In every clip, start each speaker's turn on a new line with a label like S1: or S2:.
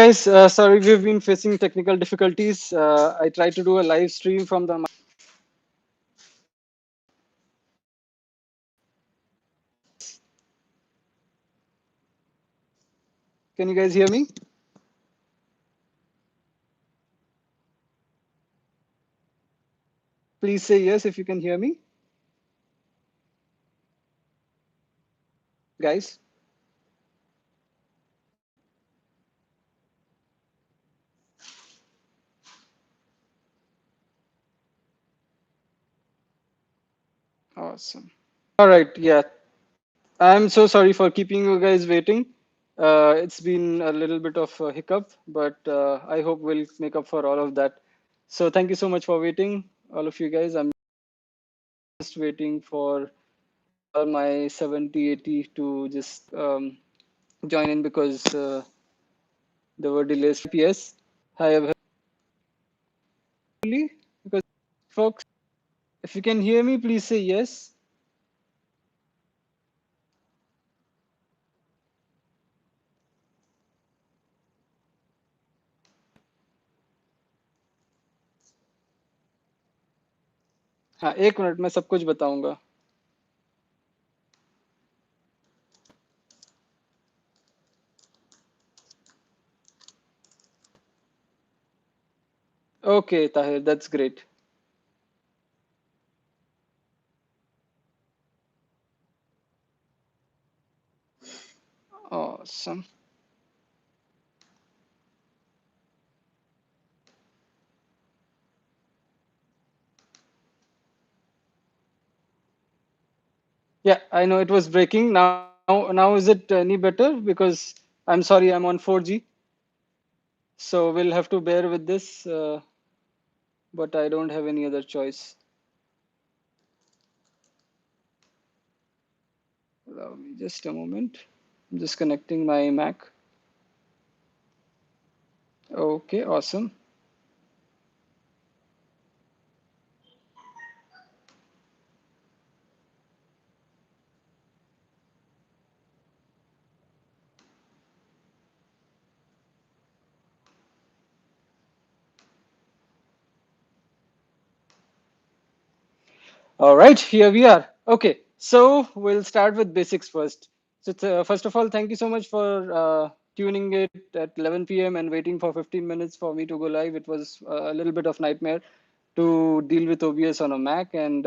S1: guys, sorry we've been facing technical difficulties. I tried to do a live stream from the. Can you guys hear me? Please say yes if you can hear me, guys. Awesome. All right, yeah. I'm so sorry for keeping you guys waiting. It's been a little bit of a hiccup, but I hope we'll make up for all of that. So thank you so much for waiting, all of you guys. I'm just waiting for all my 70, 80 to just join in because there were delays. Yes, I have heard because folks, if you can hear me, please say yes. हाँ, एक minute मैं सब कुछ बताऊंगा. Okay, Tahir, that's great. Awesome. Yeah, I know it was breaking. Now is it any better? Because I'm sorry, I'm on 4G, so we'll have to bear with this. But I don't have any other choice. Allow me just a moment. I'm just connecting my Mac. Okay, awesome. All right, here we are. Okay, so we'll start with basics first. So first of all, thank you so much for tuning it at 11 p.m. and waiting for 15 minutes for me to go live. It was a little bit of nightmare to deal with OBS on a Mac, and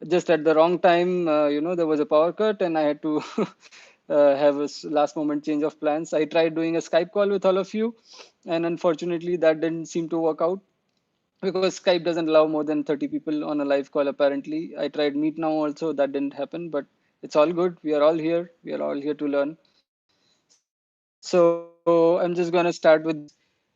S1: just at the wrong time, there was a power cut, and I had to have a last moment change of plans. I tried doing a Skype call with all of you, and unfortunately, that didn't seem to work out because Skype doesn't allow more than 30 people on a live call, apparently. I tried Meet now also, that didn't happen, but it's all good. We are all here. We are all here to learn. So I'm just going to start with.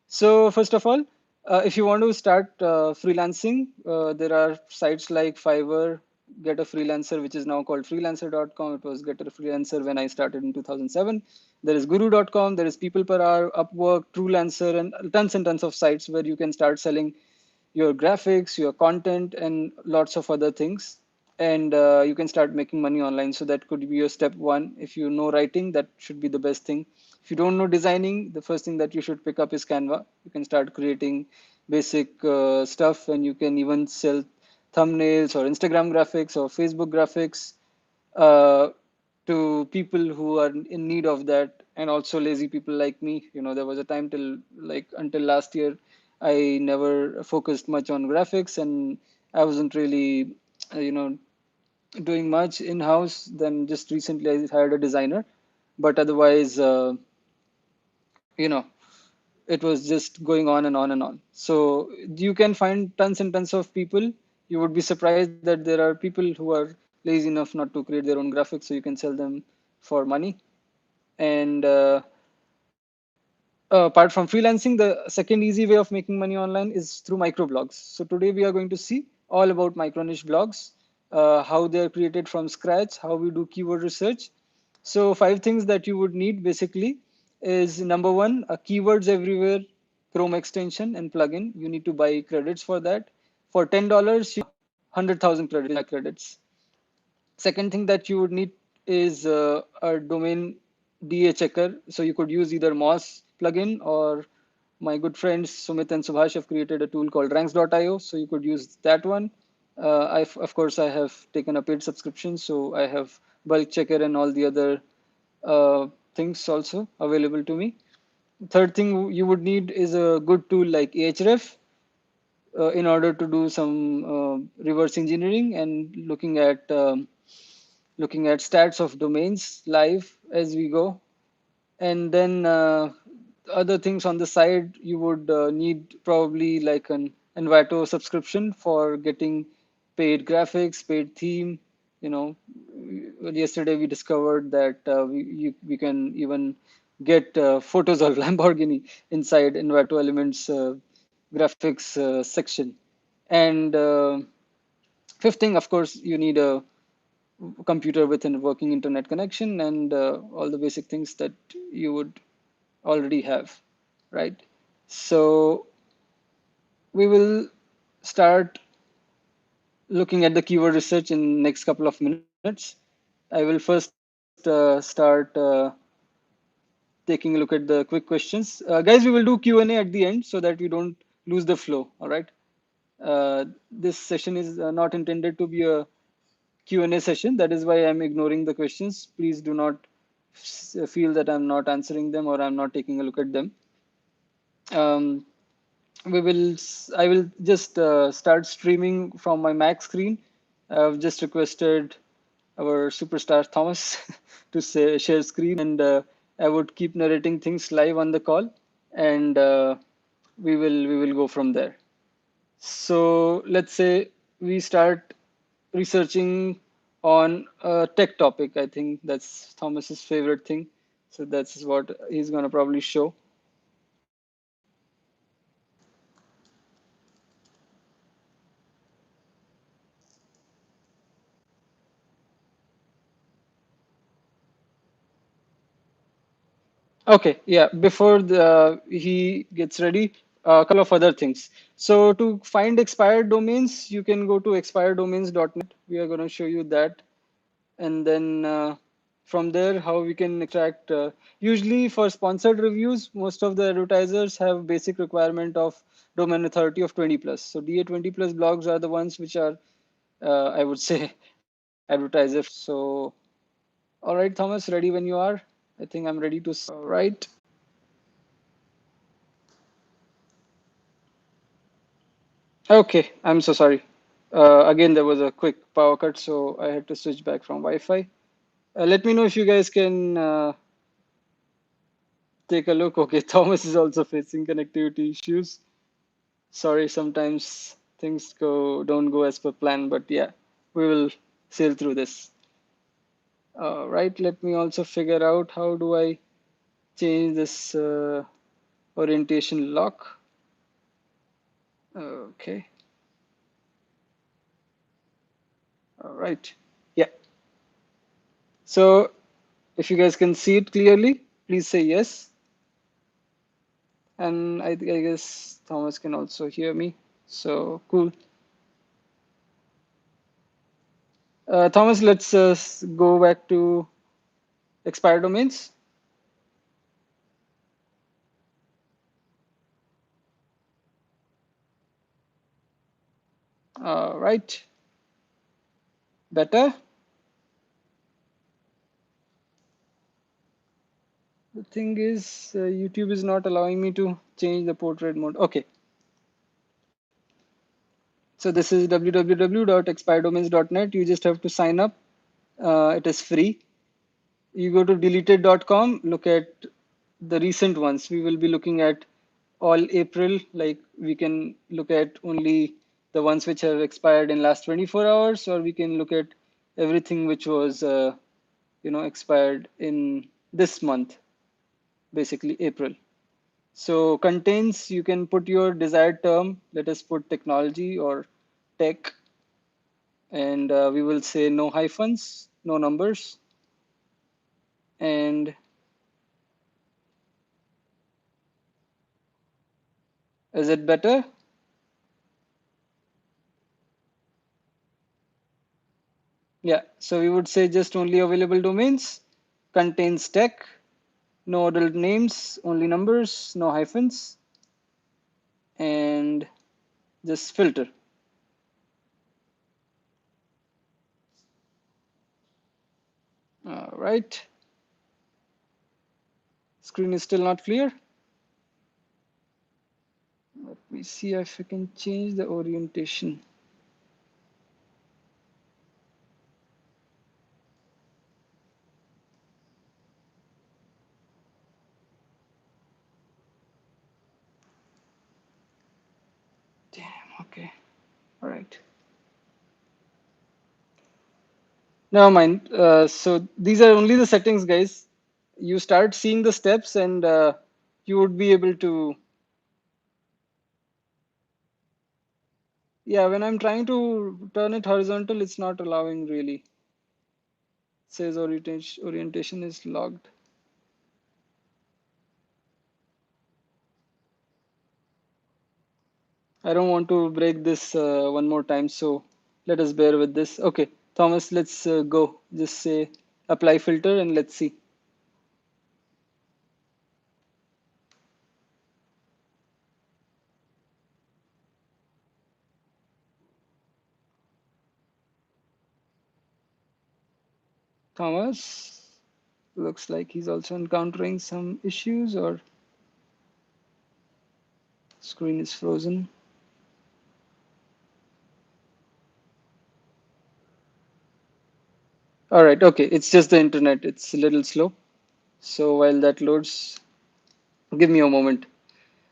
S1: So first of all, if you want to start freelancing, there are sites like Fiverr, Get a Freelancer, which is now called freelancer.com. It was Get a Freelancer when I started in 2007. There is guru.com, there is People Per Hour, Upwork, Truelancer, and tons of sites where you can start selling your graphics, your content, and lots of other things. And you can start making money online. So that could be your step one. If you know writing, that should be the best thing. If you don't know designing, the first thing that you should pick up is Canva. You can start creating basic stuff, and you can even sell thumbnails or Instagram graphics or Facebook graphics uh, to people who are in need of that, and also lazy people like me. There was a time till like until last year, I never focused much on graphics, and I wasn't really, doing much in house. Then just recently, I hired a designer, but otherwise, you know, it was just going on and on and on. So you can find tons and tons of people. You would be surprised that there are people who are lazy enough not to create their own graphics, so you can sell them for money. And apart from freelancing, the second easy way of making money online is through microblogs. So today we are going to see all about micro niche blogs, how they are created from scratch, how we do keyword research. So 5 things that you would need basically is number one, a keywords everywhere Chrome extension and plugin. You need to buy credits for that. For $10, you 100,000 credits. Second thing that you would need is a domain DA checker. So you could use either Moz, plugin, or my good friends Sumit and Subhash have created a tool called ranks.io, so you could use that one. Of course, I have taken a paid subscription, so I have bulk checker and all the other things also available to me. Third thing you would need is a good tool like Ahref in order to do some reverse engineering and looking at stats of domains live as we go. And then other things on the side, you would need probably like an Envato subscription for getting paid graphics, paid theme. You know, yesterday we discovered that we can even get photos of Lamborghini inside Envato Elements graphics section. And fifth thing, of course, you need a computer with a working internet connection and all the basic things that you would already have, right? So we will start looking at the keyword research in next couple of minutes. I will first start taking a look at the quick questions. Guys, we will do Q&A at the end so that we don't lose the flow, all right? This session is not intended to be a Q&A session. That is why I'm ignoring the questions. Please do not feel that I'm not answering them or I'm not taking a look at them. Um, I will just start streaming from my Mac screen. I've just requested our superstar Thomas to share screen, and I would keep narrating things live on the call, and we will go from there. So let's say we start researching on a tech topic. I think that's Thomas's favorite thing. So that's what he's going to probably show. Okay, yeah. Before he gets ready, a couple of other things. So to find expired domains, you can go to expireddomains.net. We are going to show you that, and then from there, how we can extract. Usually, for sponsored reviews, most of the advertisers have basic requirement of domain authority of 20 plus. So DA 20 plus blogs are the ones which are, I would say, advertiser. So, all right, Thomas, ready when you are. I think I'm ready to. All right. Okay, I'm so sorry. Again, there was a quick power cut, so I had to switch back from Wi-Fi. Let me know if you guys can take a look. Okay, Thomas is also facing connectivity issues. Sorry, sometimes things don't go as per plan, but yeah, we will sail through this. Right, let me also figure out how do I change this orientation lock. Okay, all right. Yeah, so if you guys can see it clearly, please say yes. And I guess Thomas can also hear me. So cool. Thomas, let's go back to expired domains. Right. Better. The thing is, YouTube is not allowing me to change the portrait mode. Okay. So this is www.expireddomains.net. You just have to sign up. It is free. You go to deleted.com, look at the recent ones. We will be looking at all April, like we can look at only the ones which have expired in last 24 hours, or we can look at everything which was, expired in this month, basically April. So contains, you can put your desired term. Let us put technology or tech, and we will say no hyphens, no numbers, and is it better? Yeah, so we would say just only available domains, contains tech, No adult names, only numbers, no hyphens, and just filter. All right. Screen is still not clear. Let me see if I can change the orientation. Damn, okay. All right. Never mind. So these are only the settings, guys. You start seeing the steps and you would be able to. Yeah, when I'm trying to turn it horizontal, it's not allowing really. It says orientation is logged. I don't want to break this one more time, so let us bear with this. Okay, Thomas, let's go. Just say apply filter and let's see. Thomas, looks like he's also encountering some issues or screen is frozen. All right, okay, it's just the internet. It's a little slow. So while that loads, give me a moment.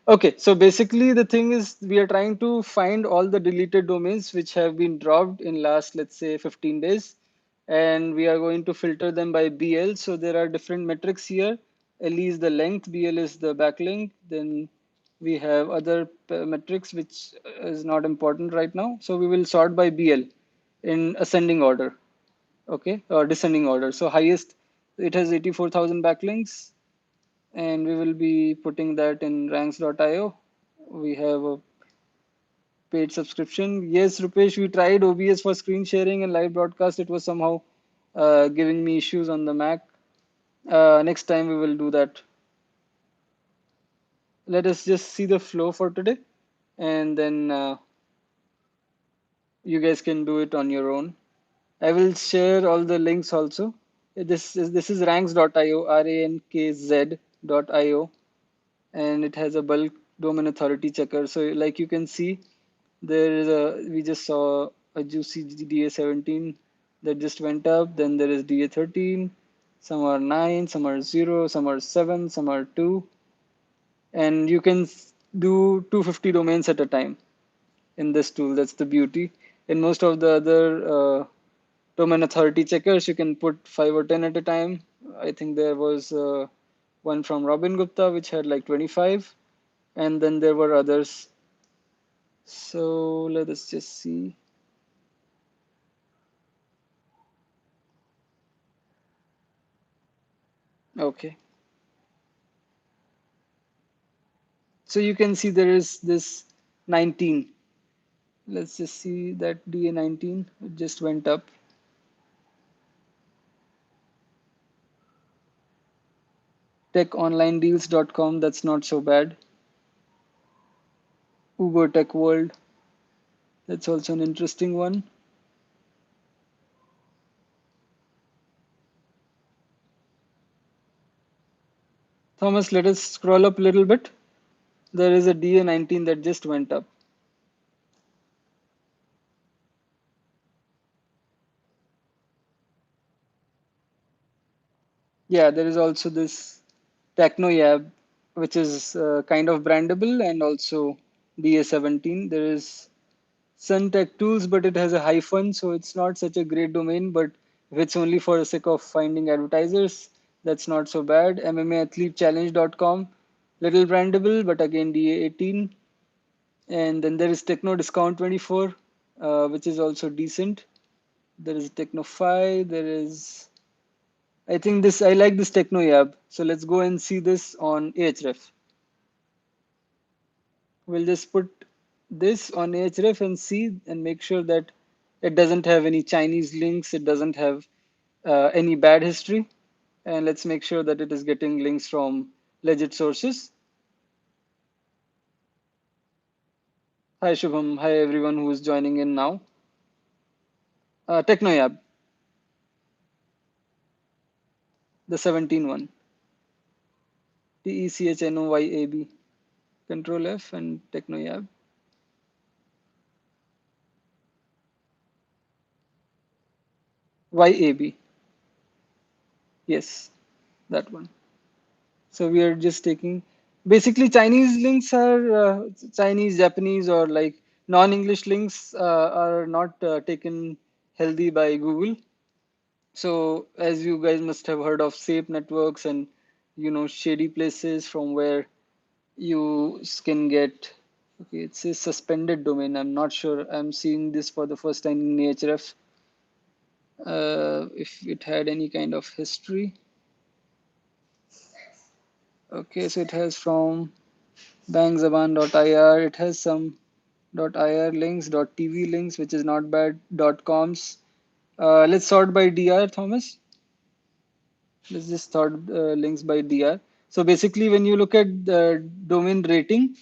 S1: Okay, so basically the thing is we are trying to find all the deleted domains which have been dropped in last, let's say 15 days, and we are going to filter them by BL. So there are different metrics here. L is the length, BL is the backlink. Then we have other metrics which is not important right now. So we will sort by BL in ascending order, okay, or descending order. So highest, it has 84,000 backlinks, and we will be putting that in ranks.io. We have a paid subscription. Yes, Rupesh, we tried OBS for screen sharing and live broadcast. It was somehow giving me issues on the Mac. Next time we will do that. Let us just see the flow for today, and then you guys can do it on your own. I will share all the links also. This is ranks.io, rankz.io, and it has a bulk domain authority checker. So like you can see, there is we just saw a juicy DA17 that just went up. Then there is DA13. Some are 9, some are 0, some are 7, some are 2. And you can do 250 domains at a time in this tool. That's the beauty. In most of the other domain authority checkers, you can put 5 or 10 at a time. I think there was one from Robin Gupta which had like 25, and then there were others. So let us just see. Okay. So you can see there is this 19. Let's just see that DA19. It just went up. TechOnlineDeals.com. That's not so bad. Uber Tech World. That's also an interesting one. Thomas, let us scroll up a little bit. There is a DA19 that just went up. Yeah, there is also this TechnoYab, which is kind of brandable, and also DA17. There is Suntech Tools, but it has a hyphen, so it's not such a great domain. But if it's only for the sake of finding advertisers, that's not so bad. MMAAthleteChallenge.com, little brandable, but again DA18. And then there is Techno Discount 24, which is also decent. There is Technofy. There is, I think this, I like this TechnoYab. So let's go and see this on Ahref. We'll just put this on Ahref and see and make sure that it doesn't have any Chinese links. It doesn't have any bad history. And let's make sure that it is getting links from legit sources. Hi Shubham, hi everyone who is joining in now. TechnoYab, the 17 one. TECHNOYAB. Control F and TechnoYab. YAB. Yes, that one. So we are just taking, basically Chinese links are Chinese, Japanese, or like non-English links are not taken healthy by Google. So as you guys must have heard of safe networks and shady places from where you can get. Okay, it says suspended domain. I'm not sure. I'm seeing this for the first time in Ahref. If it had any kind of history. Okay, so it has from bangzaban.ir. It has some .ir links, .tv links, which is not bad. .coms. Let's sort by DR, Thomas. Let's just sort links by DR. So basically, when you look at the domain rating,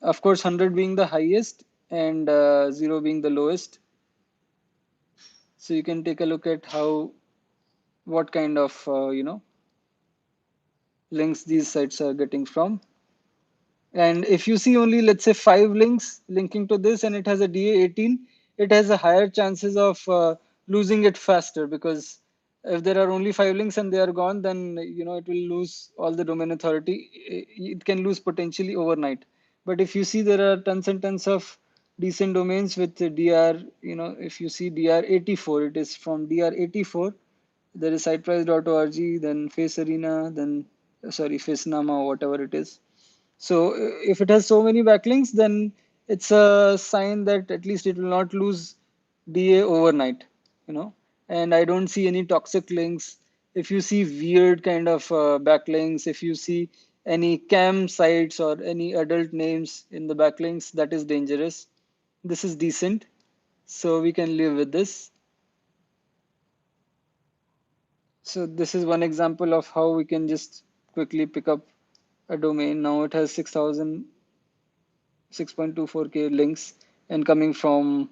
S1: of course, 100 being the highest and 0 being the lowest. So you can take a look at what kind of links these sites are getting from. And if you see only, let's say, 5 links linking to this and it has a DA18, it has a higher chances of losing it faster, because if there are only 5 links and they are gone, then it will lose all the domain authority. It can lose potentially overnight. But if you see, there are tons and tons of decent domains with DR, if you see DR84, it is from DR84. There is siteprice.org, then Face Arena, then sorry, Facenama, whatever it is. So if it has so many backlinks, then it's a sign that at least it will not lose DA overnight. And I don't see any toxic links. If you see weird kind of backlinks, if you see any cam sites or any adult names in the backlinks, that is dangerous. This is decent, so we can live with this. So this is one example of how we can just quickly pick up a domain. Now it has 6.24K links and coming from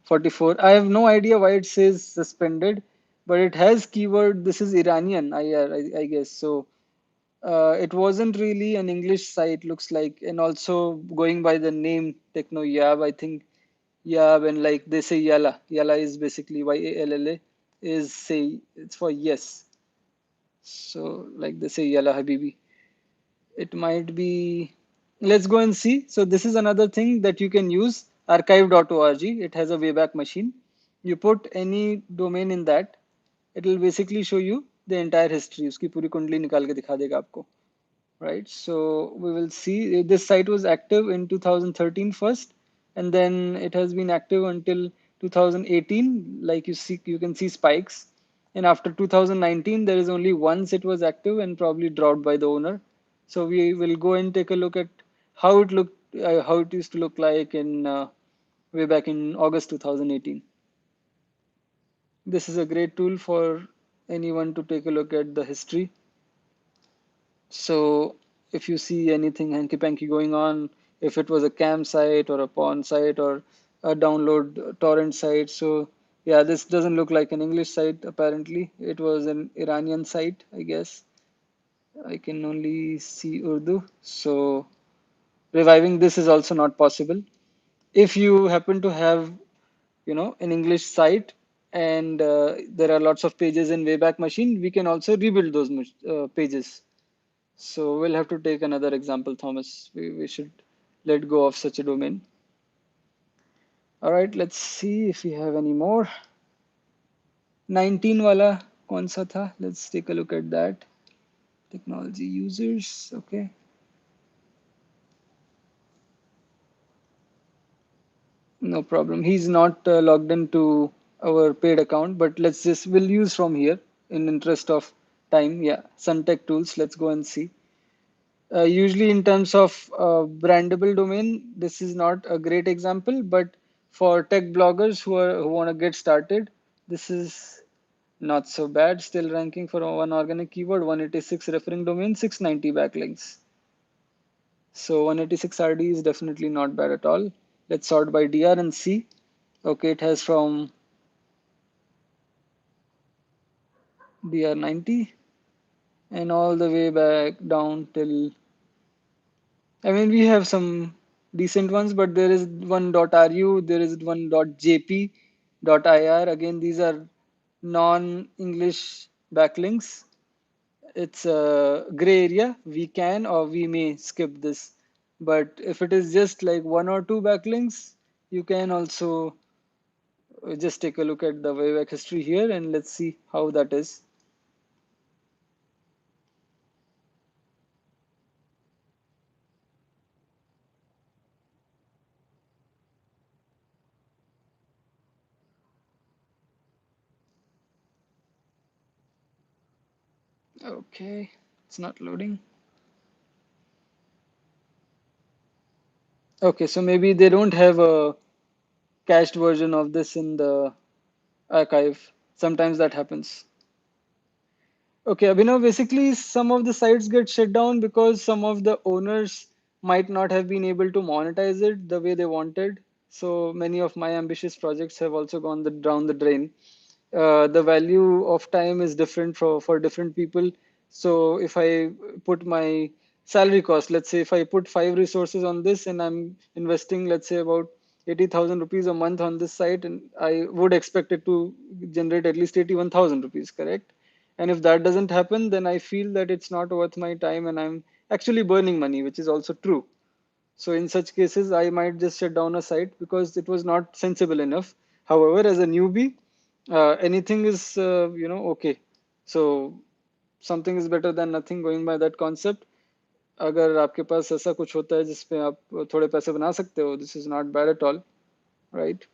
S1: 44. I have no idea why it says suspended, but it has keyword. This is Iranian, I guess. So it wasn't really an English site, looks like. And also going by the name TechnoYab, I think Yab, and like they say Yalla. Yalla is basically YALLA, is say it's for yes. So like they say Yalla Habibi. It might be, let's go and see. So this is another thing that you can use, archive.org. It has a Wayback Machine. You put any domain in that, it will basically show you the entire history. उसकी पूरी कुंडली निकाल के दिखा देगा आपको. Right, so we will see. This site was active in 2013 first, and then it has been active until 2018. Like you can see spikes. And after 2019, there is only once it was active and probably dropped by the owner. So we will go and take a look at how it looked, how it used to look like in way back in August 2018. This is a great tool for anyone to take a look at the history. So if you see anything hanky-panky going on, if it was a cam site or a porn site or a download torrent site. So yeah, this doesn't look like an English site apparently. It was an Iranian site, I guess. I can only see Urdu. So reviving this is also not possible. If you happen to have, an English site and there are lots of pages in Wayback Machine, we can also rebuild those pages. So we'll have to take another example, Thomas. We should let go of such a domain. All right, let's see if we have any more. 19 wala kaun sa tha? Let's take a look at that. Technology users, okay. No problem. He's not logged into our paid account, but we'll use from here in interest of time. Yeah, Suntech tools. Let's go and see. Usually in terms of brandable domain, this is not a great example, but for tech bloggers who want to get started, this is Not so bad, still ranking for one organic keyword, 186 referring domain, 690 backlinks. So 186 RD is definitely not bad at all. Let's sort by DR and see. Okay, it has from DR 90 and all the way back down till, I mean, we have some decent ones, but there is one .ru, there is one .jp, .ir. Again, these are non-English backlinks. It's a gray area. We can or we may skip this. But if it is just like one or two backlinks, you can also just take a look at the Wayback History here and let's see how that is. Okay, it's not loading. Okay, so maybe they don't have a cached version of this in the archive. Sometimes that happens. Okay, Abhinav, basically some of the sites get shut down because some of the owners might not have been able to monetize it the way they wanted. So many of my ambitious projects have also gone down the drain. The value of time is different for different people. So if I put my salary cost, let's say if I put 5 resources on this and I'm investing, let's say about 80,000 rupees a month on this site, and I would expect it to generate at least 81,000 rupees, correct? And if that doesn't happen, then I feel that it's not worth my time and I'm actually burning money, which is also true. So in such cases, I might just shut down a site because it was not sensible enough. However, as a newbie, anything is, okay. So something is better than nothing, going by that concept. अगर आपके पास ऐसा कुछ होता है जिसपे आप थोड़े पैसे बना सकते हो, this is not bad at all, right?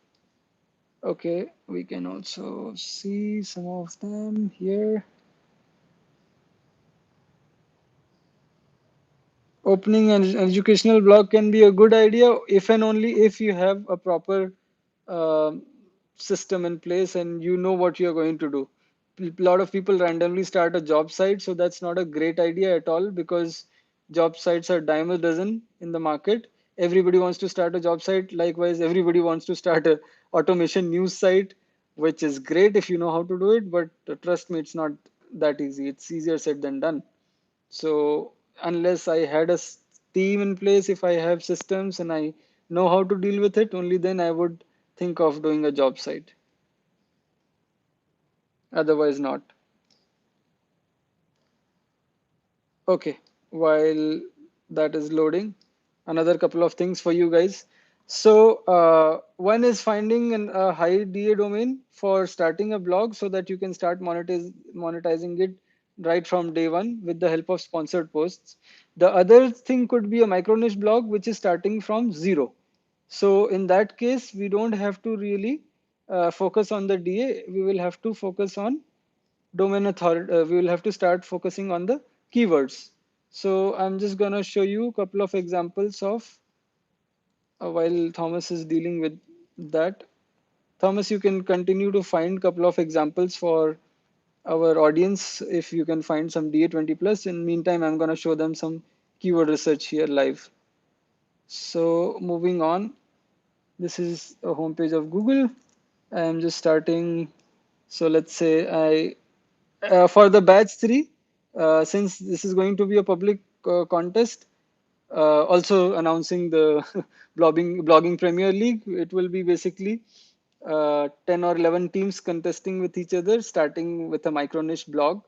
S1: Okay, we can also see some of them here. Opening an educational blog can be a good idea if and only if you have a proper um system in place and you know what you're going to do. A lot of people randomly start a job site, so that's not a great idea at all because job sites are dime a dozen in the market. Everybody wants to start a job site. Likewise, everybody wants to start a automation news site, which is great if you know how to do it, but trust me, it's not that easy. It's easier said than done. So unless I had a team in place, if I have systems and I know how to deal with it, only then I would think of doing a job site. Otherwise not. Okay, while that is loading, another couple of things for you guys. So one is finding a high DA domain for starting a blog so that you can start monetizing it right from day one with the help of sponsored posts. The other thing could be a micro niche blog, which is starting from zero. So in that case, we don't have to really focus on the DA. We will have to focus on domain authority. We will have to start focusing on the keywords. So I'm just going to show you a couple of examples of while Thomas is dealing with that. Thomas, you can continue to find a couple of examples for our audience if you can find some DA20 plus. In the meantime, I'm going to show them some keyword research here live. So moving on, this is a homepage of Google. I'm just starting. So let's say for the batch 3, since this is going to be a public contest, also announcing the blogging Premier League, it will be basically 10 or 11 teams contesting with each other, starting with a micro niche blog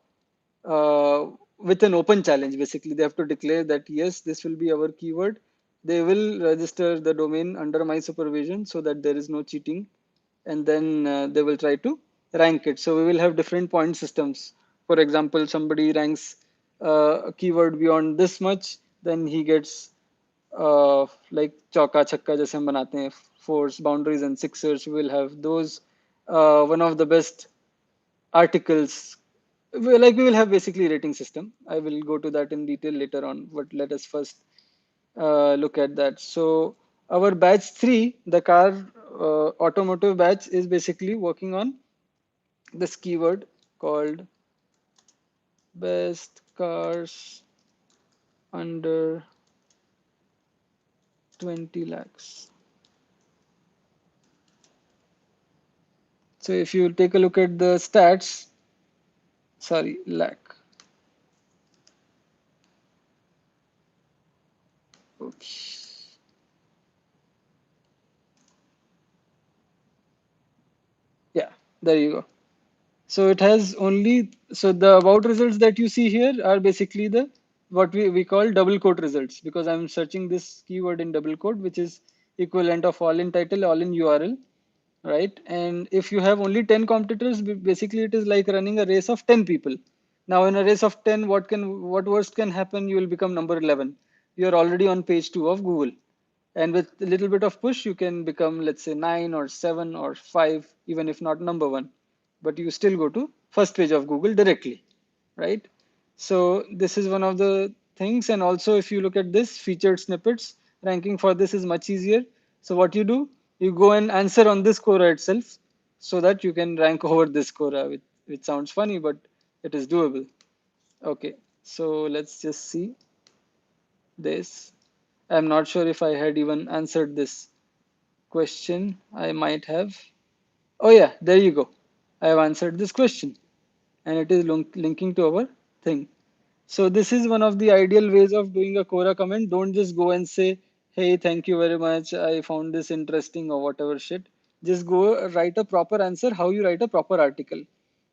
S1: uh, with an open challenge. Basically, they have to declare that yes, this will be our keyword. They will register the domain under my supervision so that there is no cheating, and then they will try to rank it. So we will have different point systems. For example, somebody ranks a keyword beyond this much, then he gets like चौका छक्का जैसे हम बनाते हैं, fours, boundaries and sixers. We will have those. One of the best articles, we will have basically rating system. I will go to that in detail later on, but let us first look at that. So our batch 3, the car automotive batch, is basically working on this keyword. called best cars under 20 lakhs. So if you take a look at the stats, sorry, lakh. Oops. Yeah, there you go. So it has only, so the about results that you see here are basically the what we call double quote results, because I'm searching this keyword in double quote, which is equivalent of all in title, all in URL, right? And if you have only 10 competitors, basically it is like running a race of 10 people. Now in a race of 10, what worst can happen? You will become number 11. You're already on page 2 of Google. And with a little bit of push, you can become, let's say, 9 or 7 or 5, even if not number 1. But you still go to first page of Google directly, right? So this is one of the things. And also, if you look at this featured snippets, ranking for this is much easier. So what you do, you go and answer on this Quora itself so that you can rank over this Quora, which sounds funny, but it is doable. Okay, so let's just see this. I'm not sure if I had even answered this question. I might have. Oh yeah, there you go. I have answered this question, and it is linking to our thing. So this is one of the ideal ways of doing a Quora comment. Don't just go and say, hey, thank you very much. I found this interesting or whatever shit. Just go write a proper answer, how you write a proper article.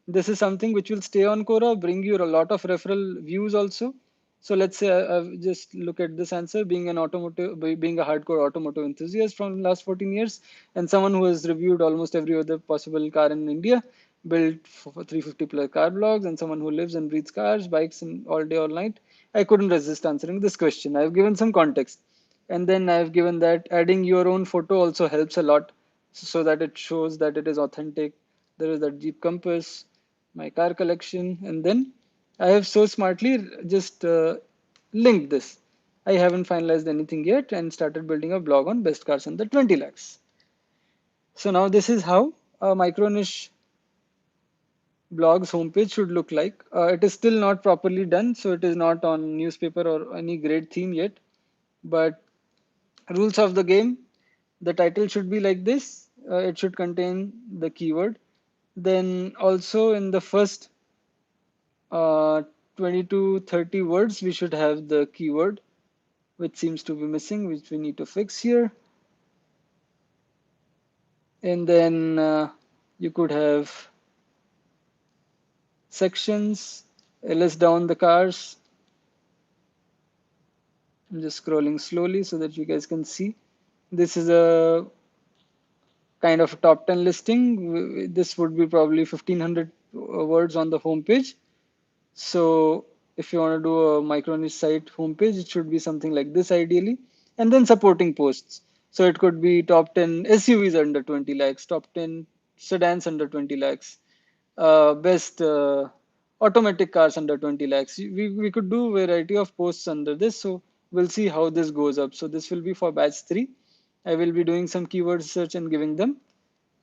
S1: This is something which will stay on Quora, bring you a lot of referral views also. So let's say I just look at this answer, being an automotive, being a hardcore automotive enthusiast from the last 14 years, and someone who has reviewed almost every other possible car in India, built for 350 plus car blogs, and someone who lives and breathes cars, bikes, and all day, all night. I couldn't resist answering this question. I've given some context, and then I've given that adding your own photo also helps a lot, so that it shows that it is authentic. There is that Jeep Compass, my car collection, and then I have so smartly just linked this. I haven't finalized anything yet and started building a blog on best cars under 20 lakhs. So now this is how a micro niche blog's homepage should look like. It is still not properly done, so it is not on newspaper or any great theme yet. But rules of the game, the title should be like this. It should contain the keyword. Then also in the first uh, 20 to 30 words, we should have the keyword, which seems to be missing, which we need to fix here. And then you could have sections, list down the cars. I'm just scrolling slowly so that you guys can see. This is a kind of a top 10 listing. This would be probably 1500 words on the homepage. So if you want to do a micro niche site homepage, it should be something like this ideally. And then supporting posts. So it could be top 10 SUVs under 20 lakhs, top 10 sedans under 20 lakhs, best automatic cars under 20 lakhs. We could do variety of posts under this. So we'll see how this goes up. So this will be for batch 3. I will be doing some keyword search and giving them.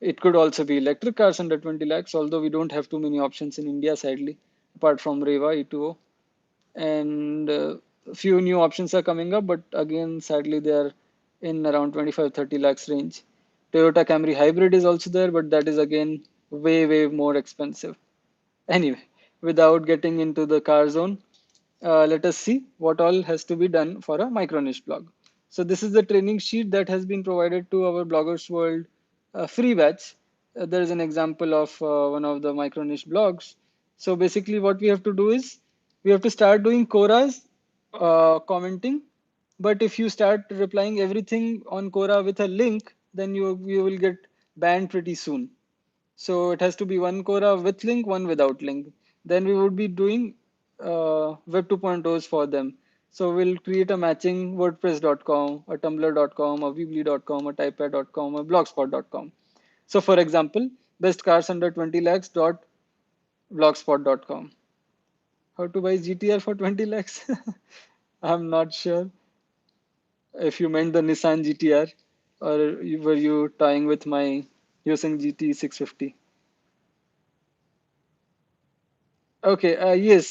S1: It could also be electric cars under 20 lakhs, although we don't have too many options in India, sadly, apart from Reva E2O. And a few new options are coming up, but again, sadly, they are in around 25-30 lakhs range. Toyota Camry Hybrid is also there, but that is again way more expensive. Anyway, without getting into the car zone, let us see what all has to be done for a micro niche blog. So this is the training sheet that has been provided to our Bloggers World free batch. There is an example of one of the micro niche blogs. So basically what we have to do is we have to start doing Quoras, commenting. But if you start replying everything on Quora with a link, then you will get banned pretty soon. So it has to be one Quora with link, one without link. Then we would be doing Web 2.0s for them. So we'll create a matching WordPress.com, a Tumblr.com, a Weebly.com, a Typepad.com, a Blogspot.com. So for example, best cars under 20 lakhs dot blogspot.com. How to buy GTR for 20 lakhs? I'm not sure if you meant the Nissan GTR, or were you tying with my using GT 650. Okay, yes.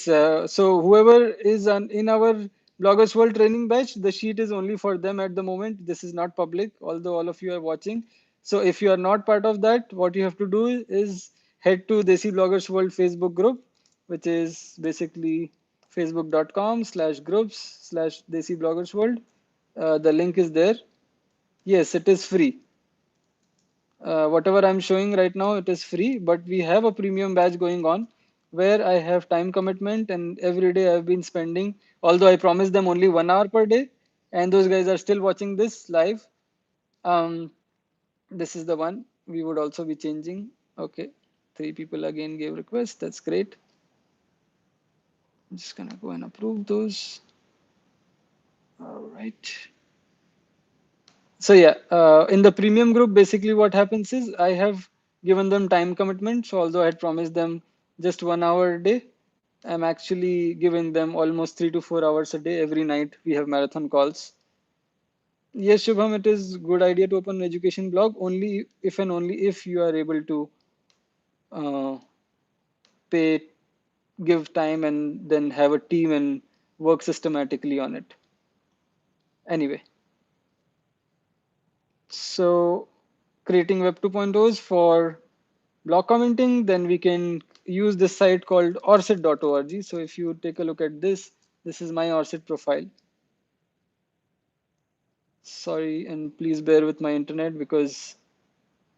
S1: So whoever is in our Bloggers World training batch, the sheet is only for them at the moment. This is not public, although all of you are watching. So if you are not part of that, what you have to do is head to Desi Bloggers World Facebook group, which is basically facebook.com/groups/Desi Bloggers World. The link is there. Yes, it is free. Whatever I'm showing right now, it is free, but we have a premium batch going on where I have time commitment and every day I've been spending, although I promised them only 1 hour per day, and those guys are still watching this live. Um, this is the one we would also be changing. Okay, 3 people again gave requests. That's great. I'm just gonna go and approve those. All right. So yeah, in the premium group, basically what happens is I have given them time commitment. So although I had promised them just 1 hour a day, I'm actually giving them almost 3 to 4 hours a day. Every night we have marathon calls. Yes, Shubham, it is good idea to open an education blog only if and only if you are able to uh, pay, give time, and then have a team and work systematically on it. Anyway, so creating Web 2.0s for blog commenting, then we can use this site called orset.org. So if you take a look at this, this is my Orset profile. Sorry, and please bear with my internet because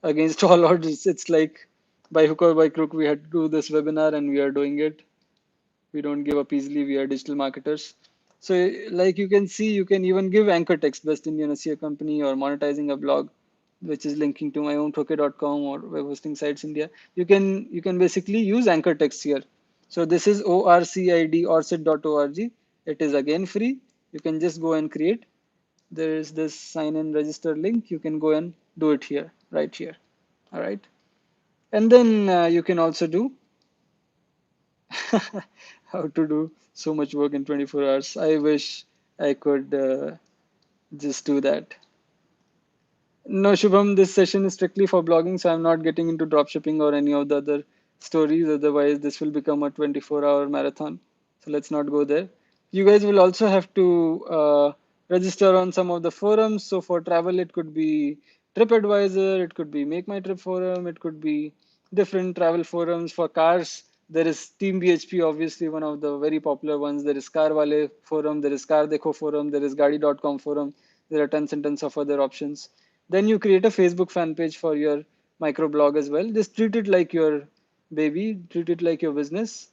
S1: against all odds, it's like by hook or by crook, we had to do this webinar and we are doing it. We don't give up easily. We are digital marketers. So like you can see, you can even give anchor text, Best Indian SEO company, or monetizing a blog, which is linking to my own Thoke.com or web hosting sites India. You can basically use anchor text here. So this is ORCID orset.org. It is again free. You can just go and create. There is this sign in register link. You can go and do it here, right here. All right. And then you can also do how to do so much work in 24 hours. I wish I could just do that. No, Shubham, this session is strictly for blogging, so I'm not getting into dropshipping or any of the other stories. Otherwise, this will become a 24-hour marathon. So let's not go there. You guys will also have to register on some of the forums. So for travel, it could be TripAdvisor, it could be Make My Trip forum, it could be different travel forums. For cars, there is Team BHP, obviously one of the very popular ones. There is Carwale forum, there is Car Dekho forum, there is Gadi.com forum. There are tons and tons of other options. Then you create a Facebook fan page for your microblog as well. Just treat it like your baby, treat it like your business.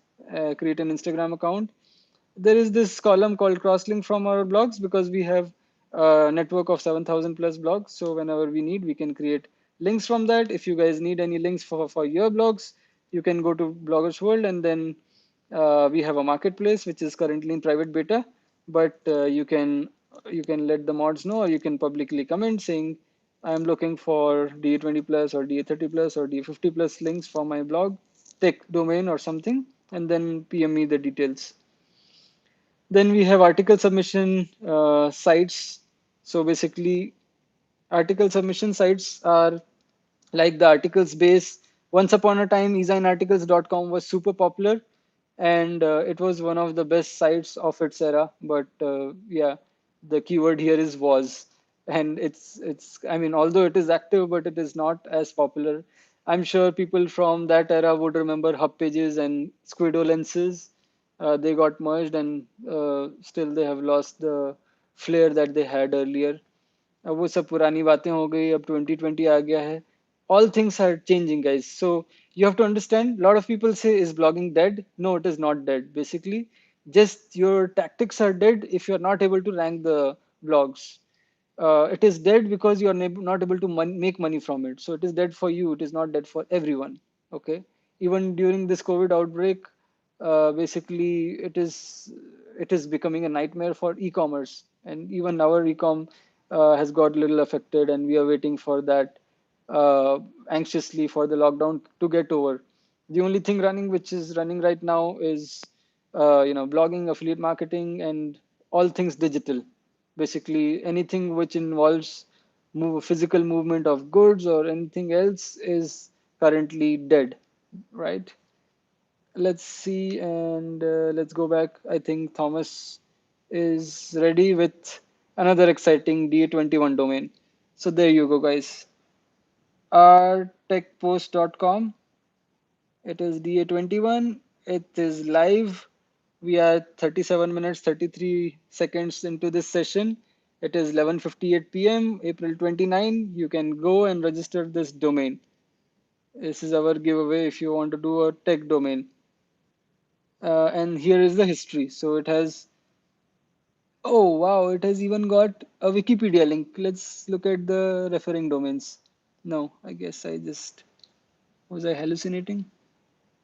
S1: Create an Instagram account. There is this column called crosslink from our blogs because we have a network of 7,000 plus blogs. So whenever we need, we can create links from that. If you guys need any links for your blogs, you can go to Bloggers World, and then we have a marketplace which is currently in private beta, but you can let the mods know, or you can publicly comment saying I'm looking for DA20 plus or DA30 plus or DA50 plus links for my blog, tech domain or something, and then PM me the details. Then we have article submission sites. So basically, article submission sites are like the articles base. Once upon a time, easignarticles.com was super popular, and it was one of the best sites of its era. But yeah, the keyword here is was, and it's. I mean, although it is active, but it is not as popular. I'm sure people from that era would remember hub pages and squiddo lenses. They got merged, and still they have lost the flair that they had earlier. अब वो सब पुरानी बातें हो गई, अब 2020 आ गया है. All things are changing, guys. So you have to understand, a lot of people say, is blogging dead? No, it is not dead. Basically, just your tactics are dead if you're not able to rank the blogs. It is dead because you're not able to make money from it. So it is dead for you. It is not dead for everyone. Okay. Even during this COVID outbreak, basically it is becoming a nightmare for e-commerce, and even our e-com has got little affected, and we are waiting for that anxiously for the lockdown to get over. The only thing running which is running right now is blogging, affiliate marketing, and all things digital. Basically, anything which involves physical movement of goods or anything else is currently dead, right? Let's see, and let's go back. I think Thomas is ready with another exciting DA21 domain. So there you go, guys. rtechpost.com. It is DA21. It is live. We are 37 minutes, 33 seconds into this session. It is 11:58 p.m., April 29. You can go and register this domain. This is our giveaway if you want to do a tech domain. And here is the history. So it has, oh wow, it has even got a Wikipedia link. Let's look at the referring domains. No, I guess was I hallucinating?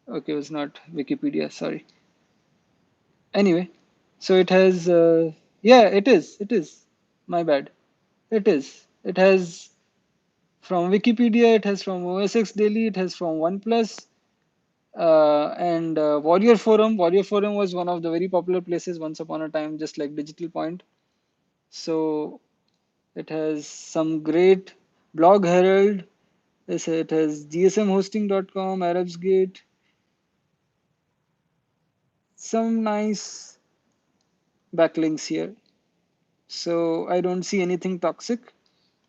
S1: Okay, it was not Wikipedia, sorry. Anyway, so it has, yeah, it is. My bad. It has from Wikipedia, it has from OSX Daily, it has from OnePlus, and Warrior Forum. Warrior Forum was one of the very popular places once upon a time, just like Digital Point. So it has some great blog Herald. It has gsmhosting.com, Arabsgate, some nice backlinks here. So I don't see anything toxic.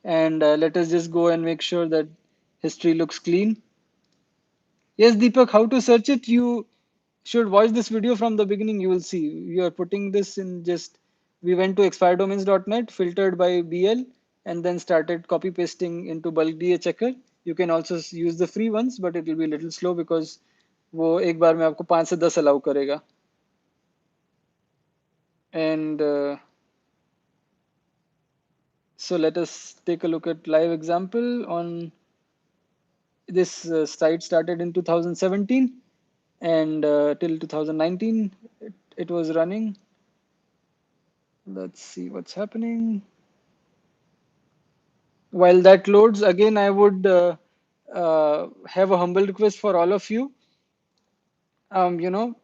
S1: And let us just go and make sure that history looks clean. Yes, Deepak, how to search it? You should watch this video from the beginning. You will see. We are putting this in just, we went to expiredomains.net, filtered by BL, and then started copy pasting into bulk DA checker. You can also use the free ones, but it will be a little slow because वो एक बार में आपको 5 से 10 allow करेगा. And so let us take a look at live example on this site started in 2017 and till 2019 it was running. Let's see what's happening. While that loads, again, I would have a humble request for all of you. You know,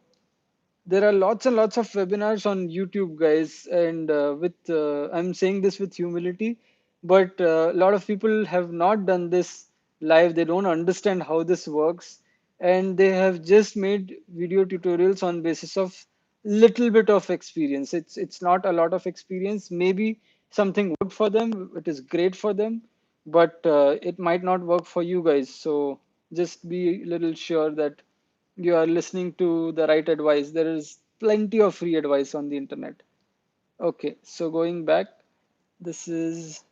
S1: there are lots and lots of webinars on YouTube, guys, and I'm saying this with humility, but a lot of people have not done this live. They don't understand how this works, and they have just made video tutorials on basis of little bit of experience. It's not a lot of experience. Maybe something worked for them. It is great for them, but it might not work for you guys. So just be a little sure that you are listening to the right advice. There is plenty of free advice on the internet. Okay, so going back, this is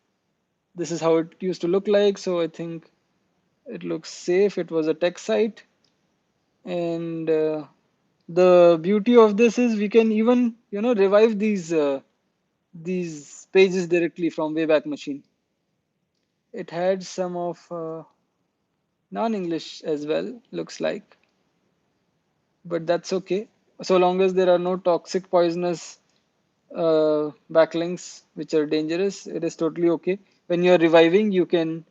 S1: this is how it used to look like. So I think it looks safe. It was a tech site, and the beauty of this is we can even revive these pages directly from Wayback Machine. It had some of non-English as well, looks like, but that's okay. So long as there are no toxic, poisonous backlinks which are dangerous, it is totally okay. When you're reviving, you can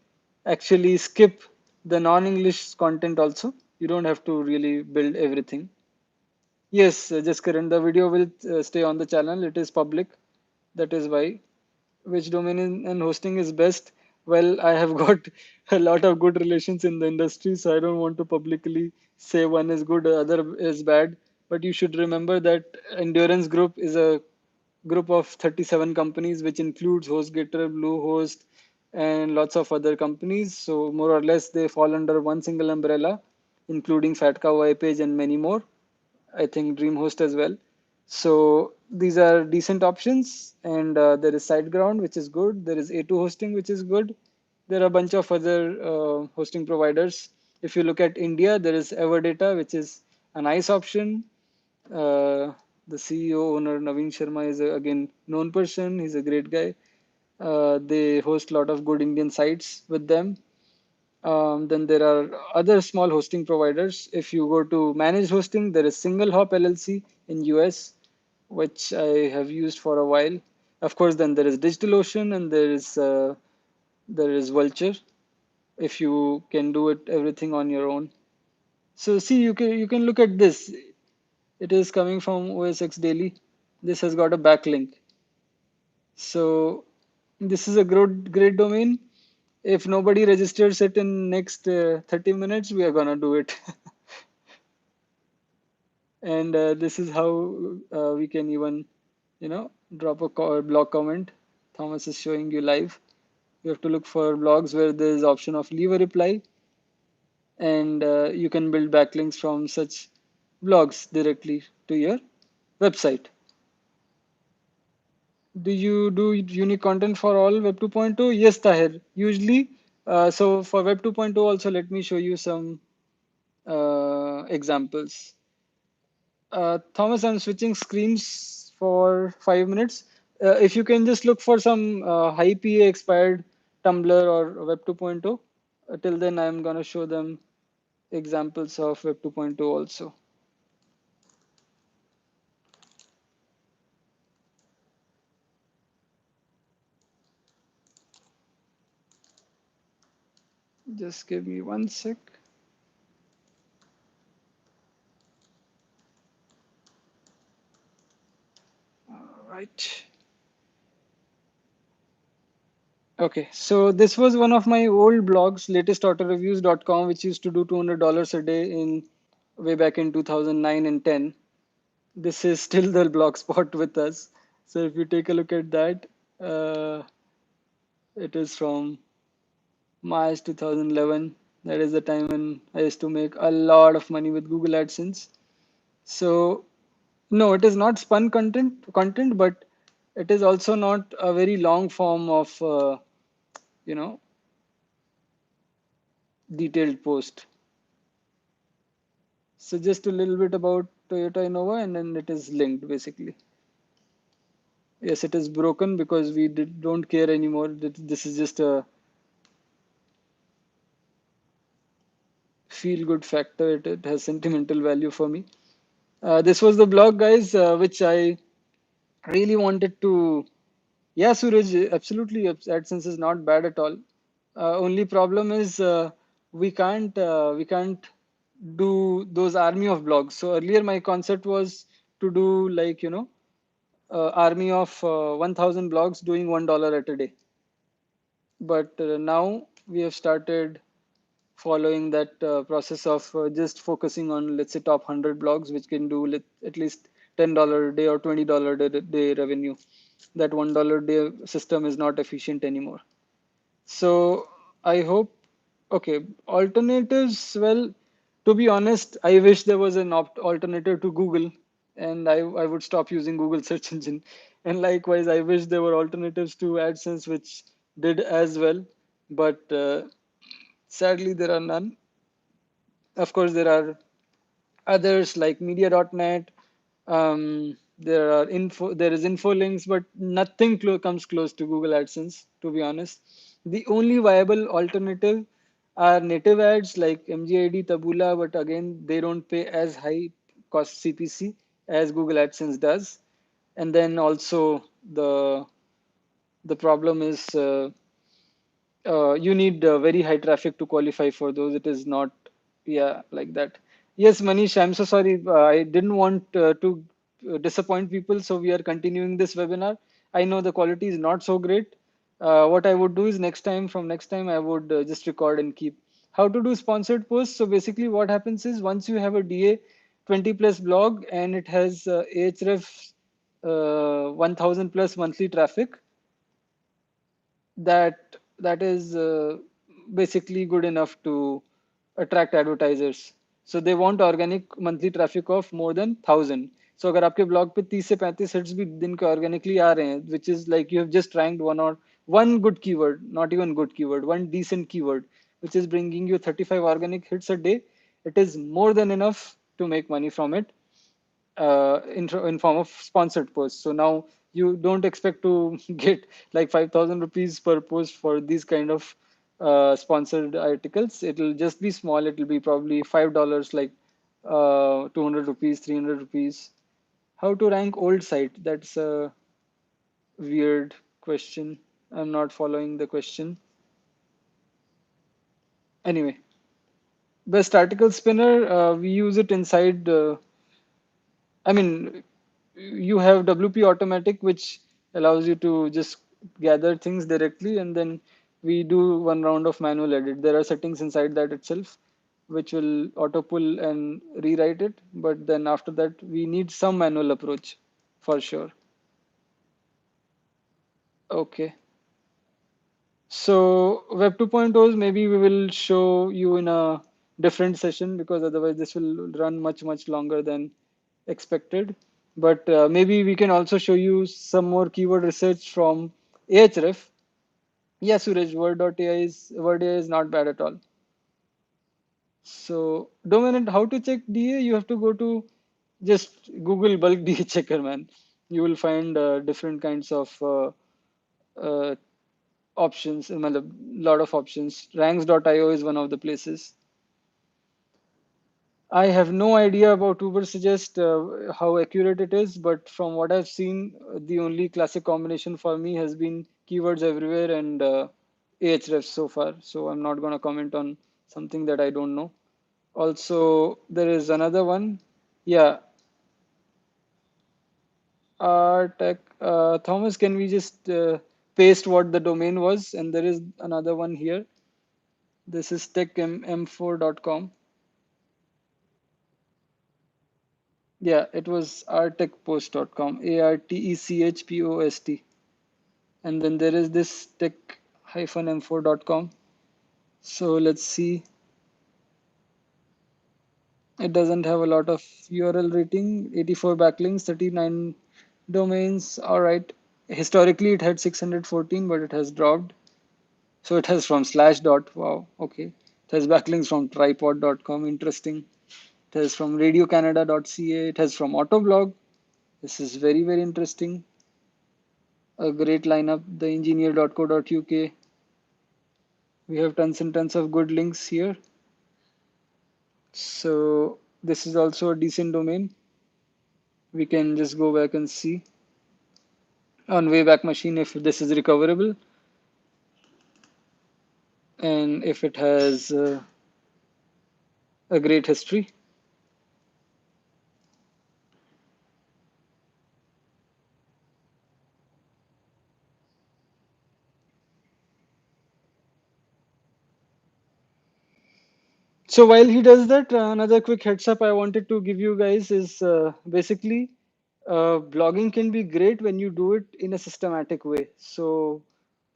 S1: actually skip the non-English content also. You don't have to really build everything. Yes, just current, the video will stay on the channel. It is public. That is why. Which domain and hosting is best? Well, I have got a lot of good relations in the industry, so I don't want to publicly say one is good, other is bad. But you should remember that Endurance Group is a group of 37 companies, which includes HostGator, Bluehost, and lots of other companies. So more or less, they fall under one single umbrella, including Fat Cow, iPage, and many more. I think DreamHost as well. So these are decent options, and there is SiteGround, which is good. There is A2 hosting, which is good. There are a bunch of other hosting providers. If you look at India, there is Everdata, which is a nice option. Uh, the CEO owner Naveen Sharma is again known person. He's a great guy. They host a lot of good Indian sites with them. Then there are other small hosting providers. If you go to managed hosting, there is Single Hop LLC in US, which I have used for a while. Of course, then there is DigitalOcean and there is Vulture. If you can do it everything on your own. So see, you can look at this. It is coming from OSX Daily. This has got a backlink. So this is a great domain. If nobody registers it in next 30 minutes, we are gonna do it. And this is how we can even, drop a blog comment. Thomas is showing you live. You have to look for blogs where there is option of leave a reply, and you can build backlinks from such blogs directly to your website. Do you do unique content for all Web 2.0? Yes, Tahir. Usually, so for Web 2.0 also, let me show you some examples. Thomas, I'm switching screens for 5 minutes. If you can just look for some high PA expired Tumblr or Web 2.0. Till then, I'm going to show them examples of Web 2.0 also. Just give me 1 sec. All right. Okay, so this was one of my old blogs, latestautoreviews.com, which used to do $200 a day in way back in 2009 and 10. This is still the blog spot with us. So if you take a look at that, uh, it is from March 2011. That is the time when I used to make a lot of money with Google AdSense. So no, it is not spun content, but it is also not a very long form of you know detailed post. So just a little bit about Toyota Innova, and then it is linked basically. Yes, it is broken because we don't care anymore. This is just a feel good factor. It has sentimental value for me. This was the blog, guys, which I really wanted to. Yeah, Suraj, absolutely. AdSense is not bad at all. Only problem is we can't do those army of blogs. So earlier my concept was to do like army of 1,000 blogs doing $1 at a day. But now we have started following that process of just focusing on, let's say, top 100 blogs, which can do at least $10 a day or $20 a day revenue. That $1 a day system is not efficient anymore. So I hope, okay, alternatives. Well, to be honest, I wish there was an alternative to Google, and I would stop using Google search engine. And likewise, I wish there were alternatives to AdSense which did as well, but sadly there are none. Of course, there are others like media.net. There is info links, but nothing comes close to Google AdSense, to be honest. The only viable alternative are native ads like MGID, Taboola, but again, they don't pay as high cost CPC as Google AdSense does. And then also the problem is you need very high traffic to qualify for those. It is not, yeah, like that. Yes, Manish, I'm so sorry. I didn't want to disappoint people, so we are continuing this webinar. I know the quality is not so great. What I would do is from next time, I would just record and keep. How to do sponsored posts? So basically, what happens is once you have a DA 20 plus blog and it has Ahref 1000 plus monthly traffic, that is basically good enough to attract advertisers. So they want organic monthly traffic of more than 1,000. So अगर आपके blog पे 30 से 35 hits भी दिन के organically आ रहे हैं, which is like you have just ranked one good keyword, not even good keyword, one decent keyword, which is bringing you 35 organic hits a day, it is more than enough to make money from it in form of sponsored posts. So now you don't expect to get like 5,000 rupees per post for these kind of sponsored articles. It'll just be small. It'll be probably $5, like 200 rupees, 300 rupees. How to rank old site? That's a weird question. I'm not following the question. Anyway, best article spinner, we use it inside I mean, you have WP automatic, which allows you to just gather things directly, and then we do one round of manual edit. There are settings inside that itself, which will auto pull and rewrite it. But then after that, we need some manual approach for sure. Okay. So Web 2.0s, maybe we will show you in a different session because otherwise this will run much, much longer than expected. But maybe we can also show you some more keyword research from Ahref. Yeah, Suraj, Word.ai is not bad at all. So dominant, how to check DA? You have to go to just Google bulk DA checker, man. You will find different kinds of uh, options, a lot of options. Ranks.io is one of the places. I have no idea about Uber suggest how accurate it is, but from what I've seen, the only classic combination for me has been keywords everywhere and Ahrefs so far. So I'm not going to comment on something that I don't know. Also, there is another one. Yeah, tech. Thomas, can we just paste what the domain was? And there is another one here. This is techm4.com. Yeah, it was artechpost.com, ARTECHPOST. And then there is this tech-m4.com. So let's see. It doesn't have a lot of URL rating, 84 backlinks, 39 domains. All right. Historically, it had 614, but it has dropped. So it has from slash dot. Wow. Okay. It has backlinks from tripod.com. Interesting. It has from radiocanada.ca. It has from Autoblog. This is very, very interesting. A great lineup, theengineer.co.uk. We have tons and tons of good links here. So this is also a decent domain. We can just go back and see on Wayback Machine if this is recoverable and if it has a great history. So while he does that, another quick heads up I wanted to give you guys is basically blogging can be great when you do it in a systematic way. So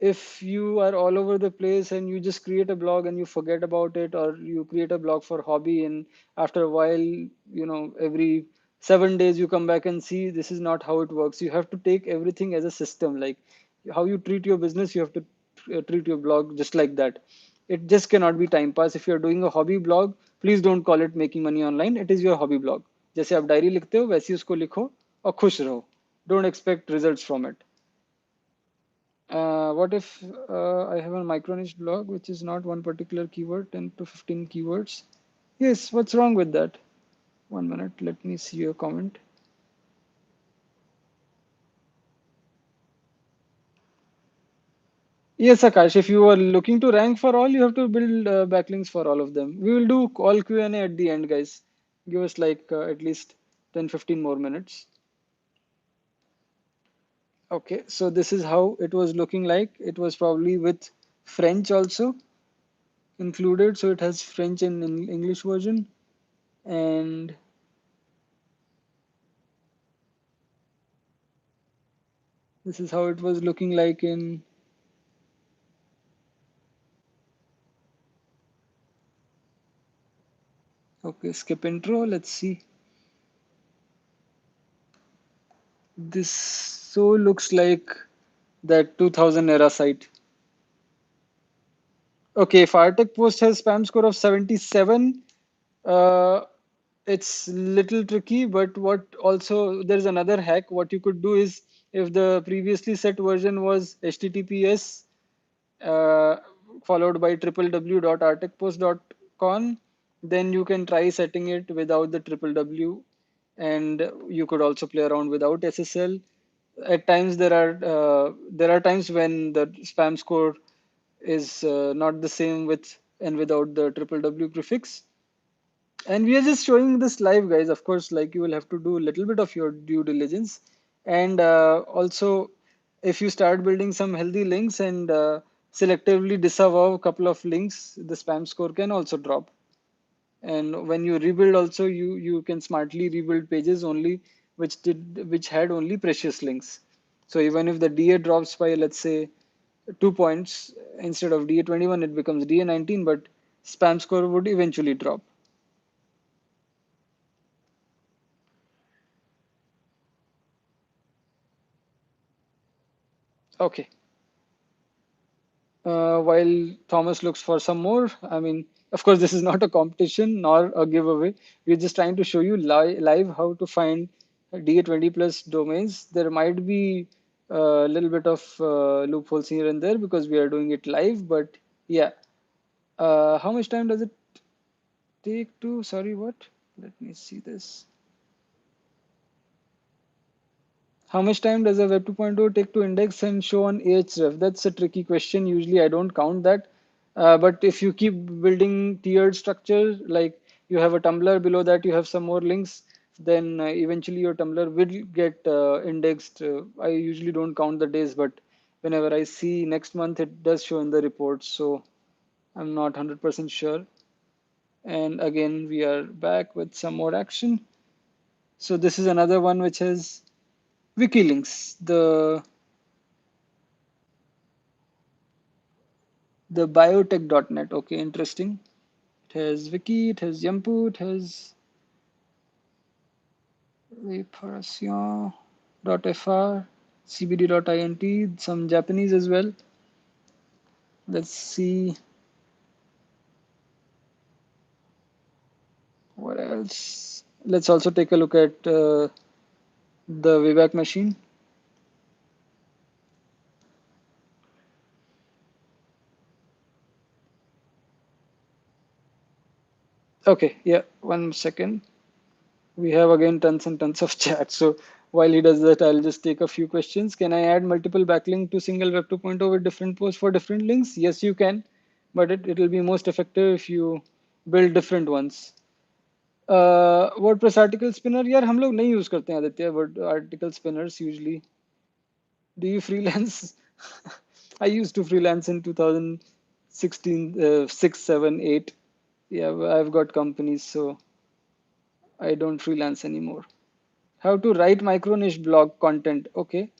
S1: if you are all over the place and you just create a blog and you forget about it, or you create a blog for hobby and after a while, every 7 days you come back and see, this is not how it works. You have to take everything as a system. Like how you treat your business, you have to treat your blog just like that. It just cannot be time pass. If you're doing a hobby blog, please don't call it making money online. It is your hobby blog. जैसे आप diary लिखते हो वैसे ही उसको लिखो और खुश रहो. Don't expect results from it. What if I have a micro niche blog which is not one particular keyword, 10 to 15 keywords? Yes, what's wrong with that? 1 minute, let me see your comment. Yes, Akash, if you are looking to rank for all, you have to build backlinks for all of them. We will do all Q&A at the end, guys. Give us like at least 10, 15 more minutes. Okay, so this is how it was looking like. It was probably with French also included. So it has French and English version. And this is how it was looking like in, okay, skip intro. Let's see. This so looks like that 2000 era site. Okay, if Artec post has spam score of 77, uh, it's little tricky, but what also there's another hack. What you could do is if the previously set version was HTTPS uh, followed by www.artecpost.com, then you can try setting it without the www, and you could also play around without SSL. At times there are times when the spam score is not the same with and without the www prefix. And we are just showing this live, guys. Of course, like you will have to do a little bit of your due diligence. And also, if you start building some healthy links and selectively disavow a couple of links, the spam score can also drop. And when you rebuild also, you can smartly rebuild pages only which had only precious links. So even if the DA drops by, let's say, 2 points, instead of DA 21 it becomes DA 19, but spam score would eventually drop. Okay. While Thomas looks for some more, I mean, of course, this is not a competition nor a giveaway. We're just trying to show you live how to find DA20 plus domains. There might be a little bit of loopholes here and there because we are doing it live, but yeah. How much time does it take to, sorry, what? Let me see this. How much time does a Web 2.0 take to index and show on Ahref? That's a tricky question. Usually I don't count that. But if you keep building tiered structure, like you have a Tumblr, below that you have some more links, then eventually your Tumblr will get indexed. I usually don't count the days, but whenever I see next month, it does show in the reports. So I'm not 100% sure. And again, we are back with some more action. So this is another one which has wiki links. The biotech.net. Okay, interesting. It has wiki, it has Yampu, it has reparation.fr, cbd.int, some Japanese as well. Let's see what else. Let's also take a look at the Wayback Machine. Okay, yeah, 1 second. We have again tons and tons of chat. So while he does that, I'll just take a few questions. Can I add multiple backlink to single Web 2.0 with different posts for different links? Yes, you can, but it'll be most effective if you build different ones. WordPress article spinner, यार हम लोग नहीं use करते हैं Aditya word article spinners usually. Do you freelance? I used to freelance in 2016, 6, 7, 8. Yeah, I've got companies, so I don't freelance anymore. How to write micro niche blog content. Okay,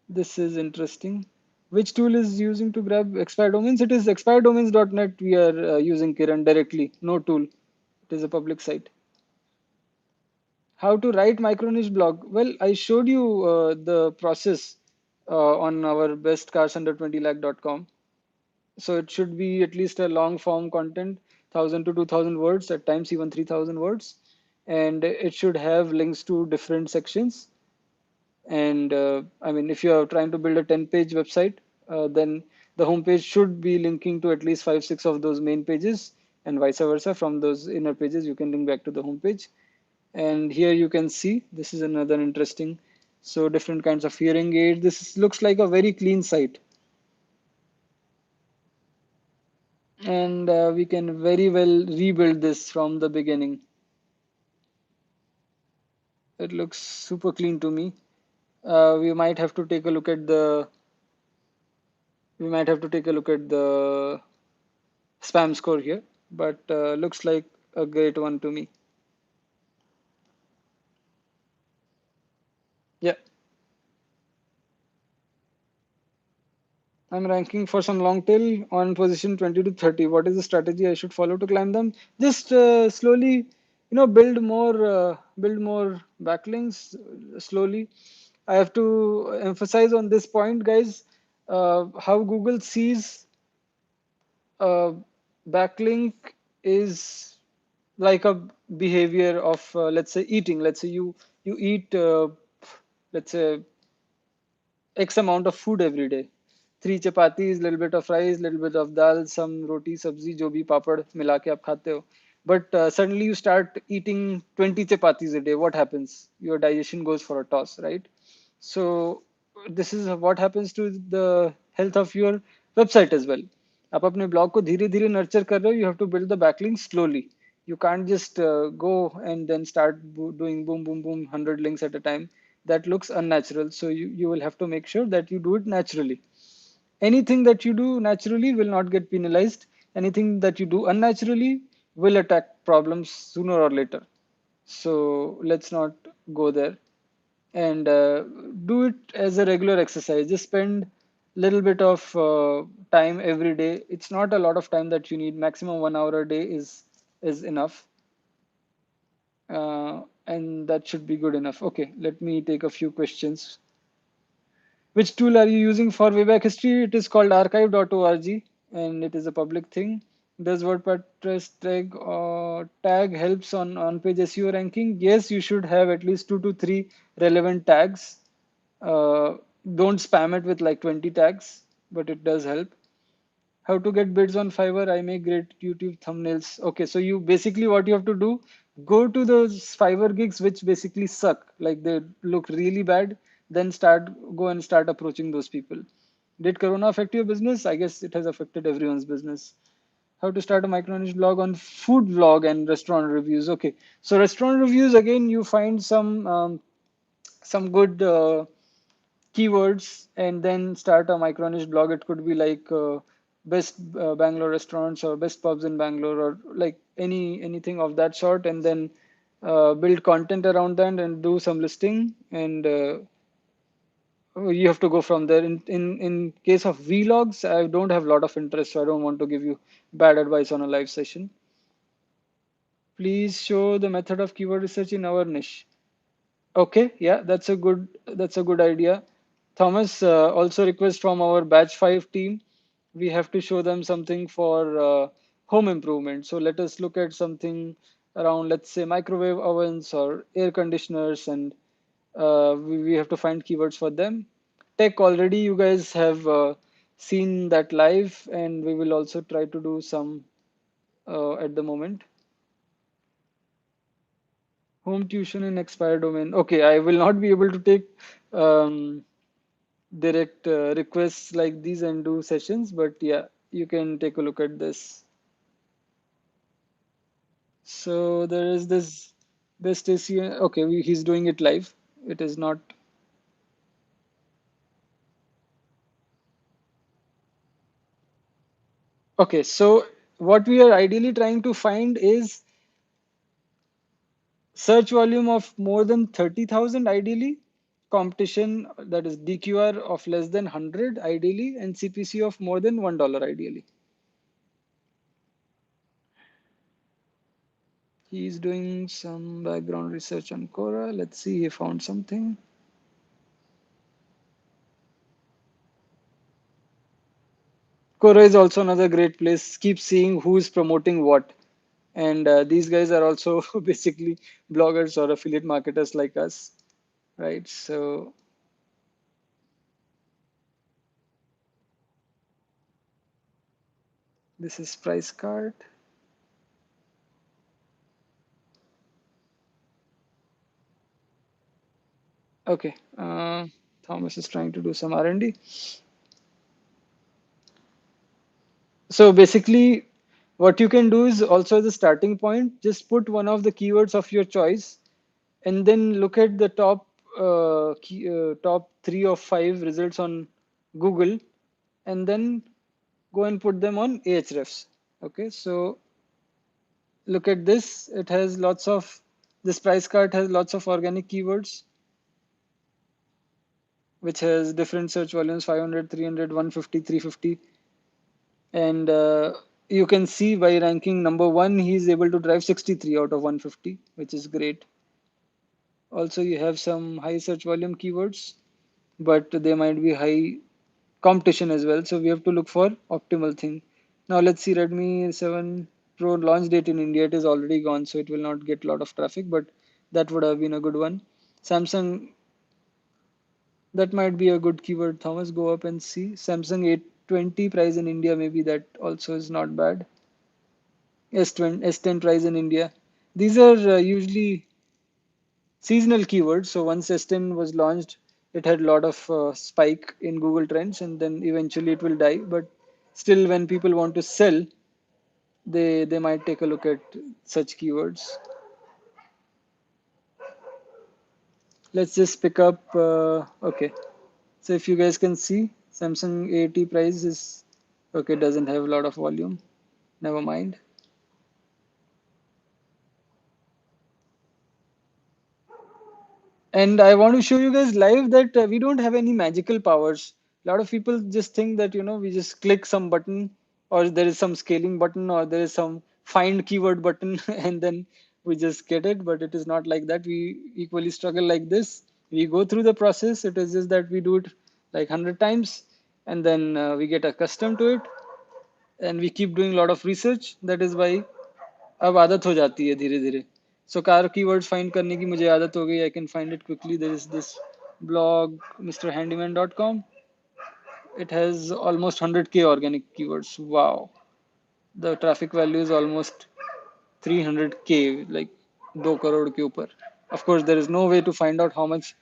S1: this is interesting. Which tool is using to grab expired domains? It is expireddomains.net we are using, Kiran, directly. No tool. It is a public site. How to write micro niche blog? Well, I showed you the process on our bestcarsunder20lakh.com. So it should be at least a long form content, 1,000 to 2,000 words, at times even 3,000 words. And it should have links to different sections. And I mean, if you're trying to build a 10-page website, then the homepage should be linking to at least 5, 6 of those main pages, and vice versa. From those inner pages, you can link back to the homepage. And here you can see, this is another interesting. So different kinds of hearing aids. Looks like a very clean site. And we can very well rebuild this from the beginning. It looks super clean to me. We might have to take a look at the spam score here, but looks like a great one to me. Yeah, I'm ranking for some long tail on position 20 to 30. What is the strategy I should follow to climb them? Just slowly, build more backlinks slowly. I have to emphasize on this point, guys, how Google sees uh, backlink is like a behavior of, let's say, eating. Let's say you eat, let's say, X amount of food every day. Three chapatis, little bit of rice, little bit of dal, some roti, sabzi, jo bhi papad mila ke aap khate ho. But suddenly you start eating 20 chapatis a day. What happens? Your digestion goes for a toss, right? So this is what happens to the health of your website as well. आप अपने blog को धीरे धीरे nurture कर रहे हो. You have to build the backlink slowly. You can't just go and then start doing boom, boom, boom, 100 links at a time. That looks unnatural. So you will have to make sure that you do it naturally. Anything that you do naturally will not get penalized. Anything that you do unnaturally will attract problems sooner or later. So let's not go there. And do it as a regular exercise. Just spend little bit of time every day. It's not a lot of time that you need. Maximum 1 hour a day is enough, and that should be good enough. Okay, let me take a few questions. Which tool are you using for Wayback History? It is called archive.org and it is a public thing. Does WordPress tag helps on page SEO ranking? Yes, you should have at least 2 to 3 relevant tags. Uh, don't spam it with like 20 tags, but it does help. How to get bids on Fiverr? I make great YouTube thumbnails. Okay, so you basically what you have to do, go to those Fiverr gigs which basically suck, like they look really bad, then go and start approaching those people. Did Corona affect your business? I guess it has affected everyone's business. How to start a micro-niche blog on food vlog and restaurant reviews. Okay, so restaurant reviews again, you find some good keywords and then start a micro-niche blog. It could be like best Bangalore restaurants or best pubs in Bangalore or like anything of that sort, and then build content around that and do some listing, and you have to go from there. In case of vlogs, I don't have a lot of interest, so I don't want to give you bad advice on a live session. Please show the method of keyword research in our niche. Okay, yeah, that's a good idea. Thomas, also request from our batch 5 team. We have to show them something for home improvement. So let us look at something around, let's say, microwave ovens or air conditioners, and we have to find keywords for them. Tech already, you guys have seen that live, and we will also try to do some at the moment. Home tuition in expired domain. Okay, I will not be able to take um, direct requests like these and do sessions, but yeah, you can take a look at this. So there is this best ACN. Okay, he's doing it live. It is not. Okay, so what we are ideally trying to find is search volume of more than 30,000 ideally, competition that is DQR of less than 100 ideally, and CPC of more than $1 ideally. He's doing some background research on Quora. Let's see, he found something. Quora is also another great place. Keep seeing who's promoting what. And these guys are also basically bloggers or affiliate marketers like us, right? So this is price card. Okay, Thomas is trying to do some R&D. So basically, what you can do is also the starting point, just put one of the keywords of your choice and then look at the top 3 or 5 results on Google, and then go and put them on Ahrefs. Okay, so look at this. It has lots of, this price card has lots of organic keywords, which has different search volumes, 500, 300, 150, 350. And you can see by ranking number 1, he's able to drive 63 out of 150, which is great. Also, you have some high search volume keywords, but they might be high competition as well. So we have to look for optimal thing. Now let's see Redmi 7 Pro launch date in India. It is already gone, so it will not get a lot of traffic, but that would have been a good one. Samsung, that might be a good keyword. Thomas, go up and see. Samsung 820 price in India, maybe that also is not bad. S10 price in India. These are usually seasonal keywords. So once S10 was launched, it had a lot of spike in Google Trends, and then eventually it will die. But still, when people want to sell, they might take a look at such keywords. Let's just pick up. Okay, so if you guys can see, Samsung 80 price is okay. Doesn't have a lot of volume. Never mind. And I want to show you guys live that we don't have any magical powers. A lot of people just think that, we just click some button, or there is some scaling button, or there is some find keyword button, and then we just get it. But it is not like that. We equally struggle like this. We go through the process. It is just that we do it like 100 times, and then we get accustomed to it, and we keep doing a lot of research. That is why अब आदत हो जाती है धीरे धीरे. So car keywords find करने की मुझे आदत हो गई. I can find it quickly. There is this blog mrhandyman.com. It has almost 100K organic keywords. Wow. The traffic value is almost 300K, like 2 crore के ऊपर. Of course, there is no way to find out how much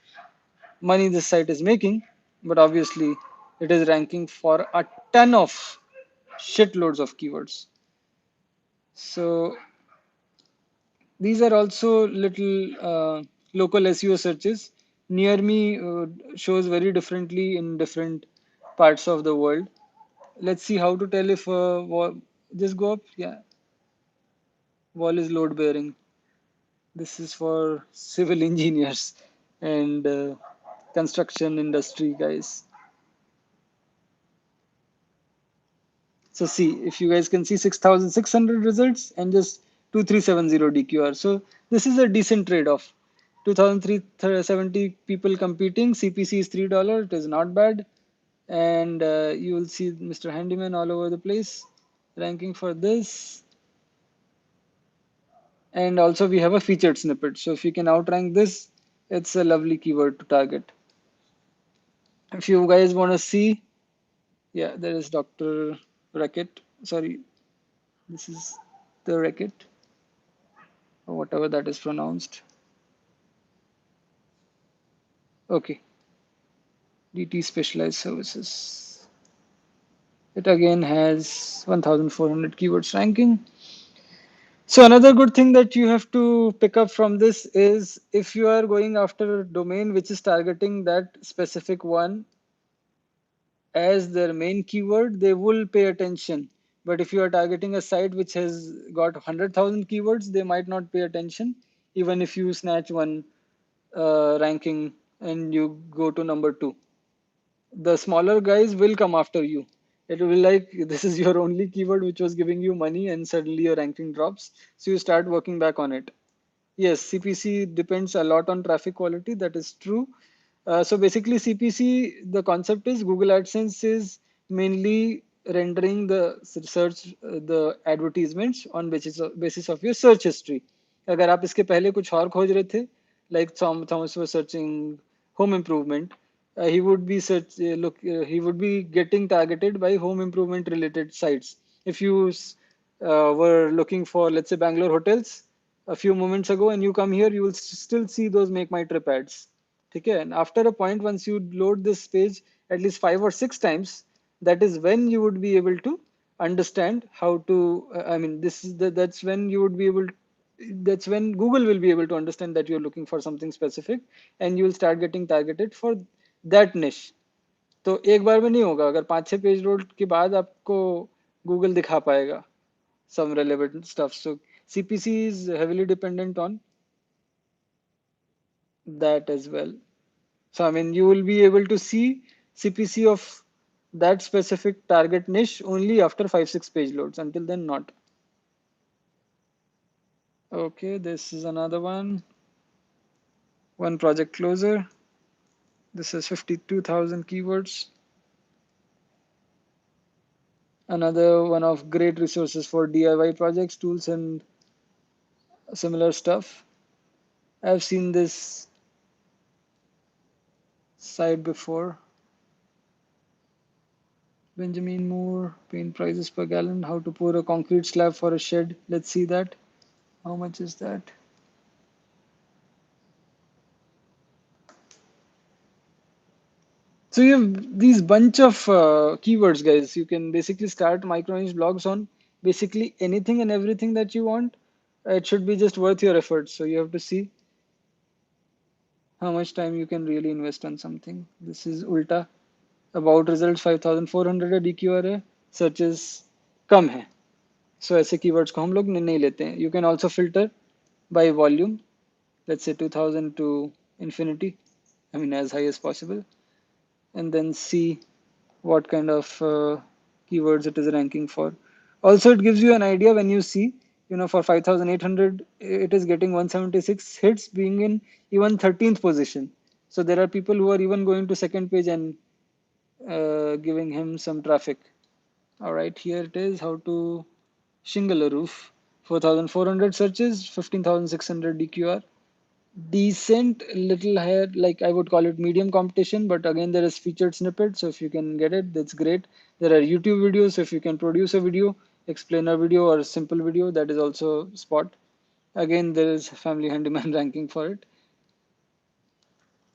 S1: money this site is making, but obviously it is ranking for a ton of shitloads of keywords. So these are also little local SEO searches. Near me shows very differently in different parts of the world. Let's see how to tell if wall, just go up. Yeah, wall is load bearing. This is for civil engineers and construction industry guys. So see, if you guys can see 6,600 results and just 2370 DQR. So this is a decent trade-off. 2,370 people competing. CPC is $3. It is not bad. And you will see Mr. Handyman all over the place ranking for this. And also we have a featured snippet. So if you can outrank this, it's a lovely keyword to target. If you guys want to see, yeah, there is Dr. Racket. Sorry, this is the Racket, or whatever that is pronounced. Okay, DT Specialized Services. It again has 1,400 keywords ranking. So another good thing that you have to pick up from this is if you are going after a domain which is targeting that specific one as their main keyword, they will pay attention. But if you are targeting a site which has got 100,000 keywords, they might not pay attention, even if you snatch one ranking and you go to number 2. The smaller guys will come after you. It will be like this is your only keyword which was giving you money, and suddenly your ranking drops. So you start working back on it. Yes, CPC depends a lot on traffic quality. That is true. So basically, CPC, the concept is Google AdSense is mainly rendering the search, the advertisements on basis of your search history. अगर आप इसके पहले कुछ और खोज रहे थे, like Thomas was searching home improvement, he would be getting targeted by home improvement related sites. If you were looking for, let's say, Bangalore hotels a few moments ago, and you come here, you will still see those make my trip ads. Okay, and after a point, once you load this page at least 5 or 6 times, that is when you would be able to understand how to. I mean, that's when you would be able. That's when Google will be able to understand that you're looking for something specific, and you will start getting targeted for that niche. तो एक बार में नहीं होगा. अगर 5-6 page load के बाद आपको Google दिखा पाएगा some relevant stuff. So CPC is heavily dependent on that as well. So I mean, you will be able to see CPC of that specific target niche only after 5-6 page loads. Until then, not. Okay, this is another one. One project closer. This is 52,000 keywords. Another one of great resources for DIY projects, tools, and similar stuff. I've seen this site before. Benjamin Moore, paint prices per gallon, how to pour a concrete slab for a shed. Let's see that. How much is that? So you have these bunch of keywords, guys. You can basically start micro niche blogs on basically anything and everything that you want. It should be just worth your efforts. So you have to see how much time you can really invest on something. This is Ulta. About results 5,400 है, DQR है, searches कम है. So ऐसे keywords को हम लोग नहीं लेते हैं. You can also filter by volume. Let's say 2,000 to infinity, I mean as high as possible, and then see what kind of keywords it is ranking for. Also, it gives you an idea when you see, for 5,800, it is getting 176 hits, being in even 13th position. So there are people who are even going to second page and giving him some traffic. All right, here it is, how to shingle a roof. 4,400 searches, 15,600 DQR. Decent, little higher, like I would call it medium competition, but again, there is featured snippet. So if you can get it, that's great. There are YouTube videos. So if you can produce a video, explainer video or a simple video, that is also spot. Again, there is family handyman ranking for it.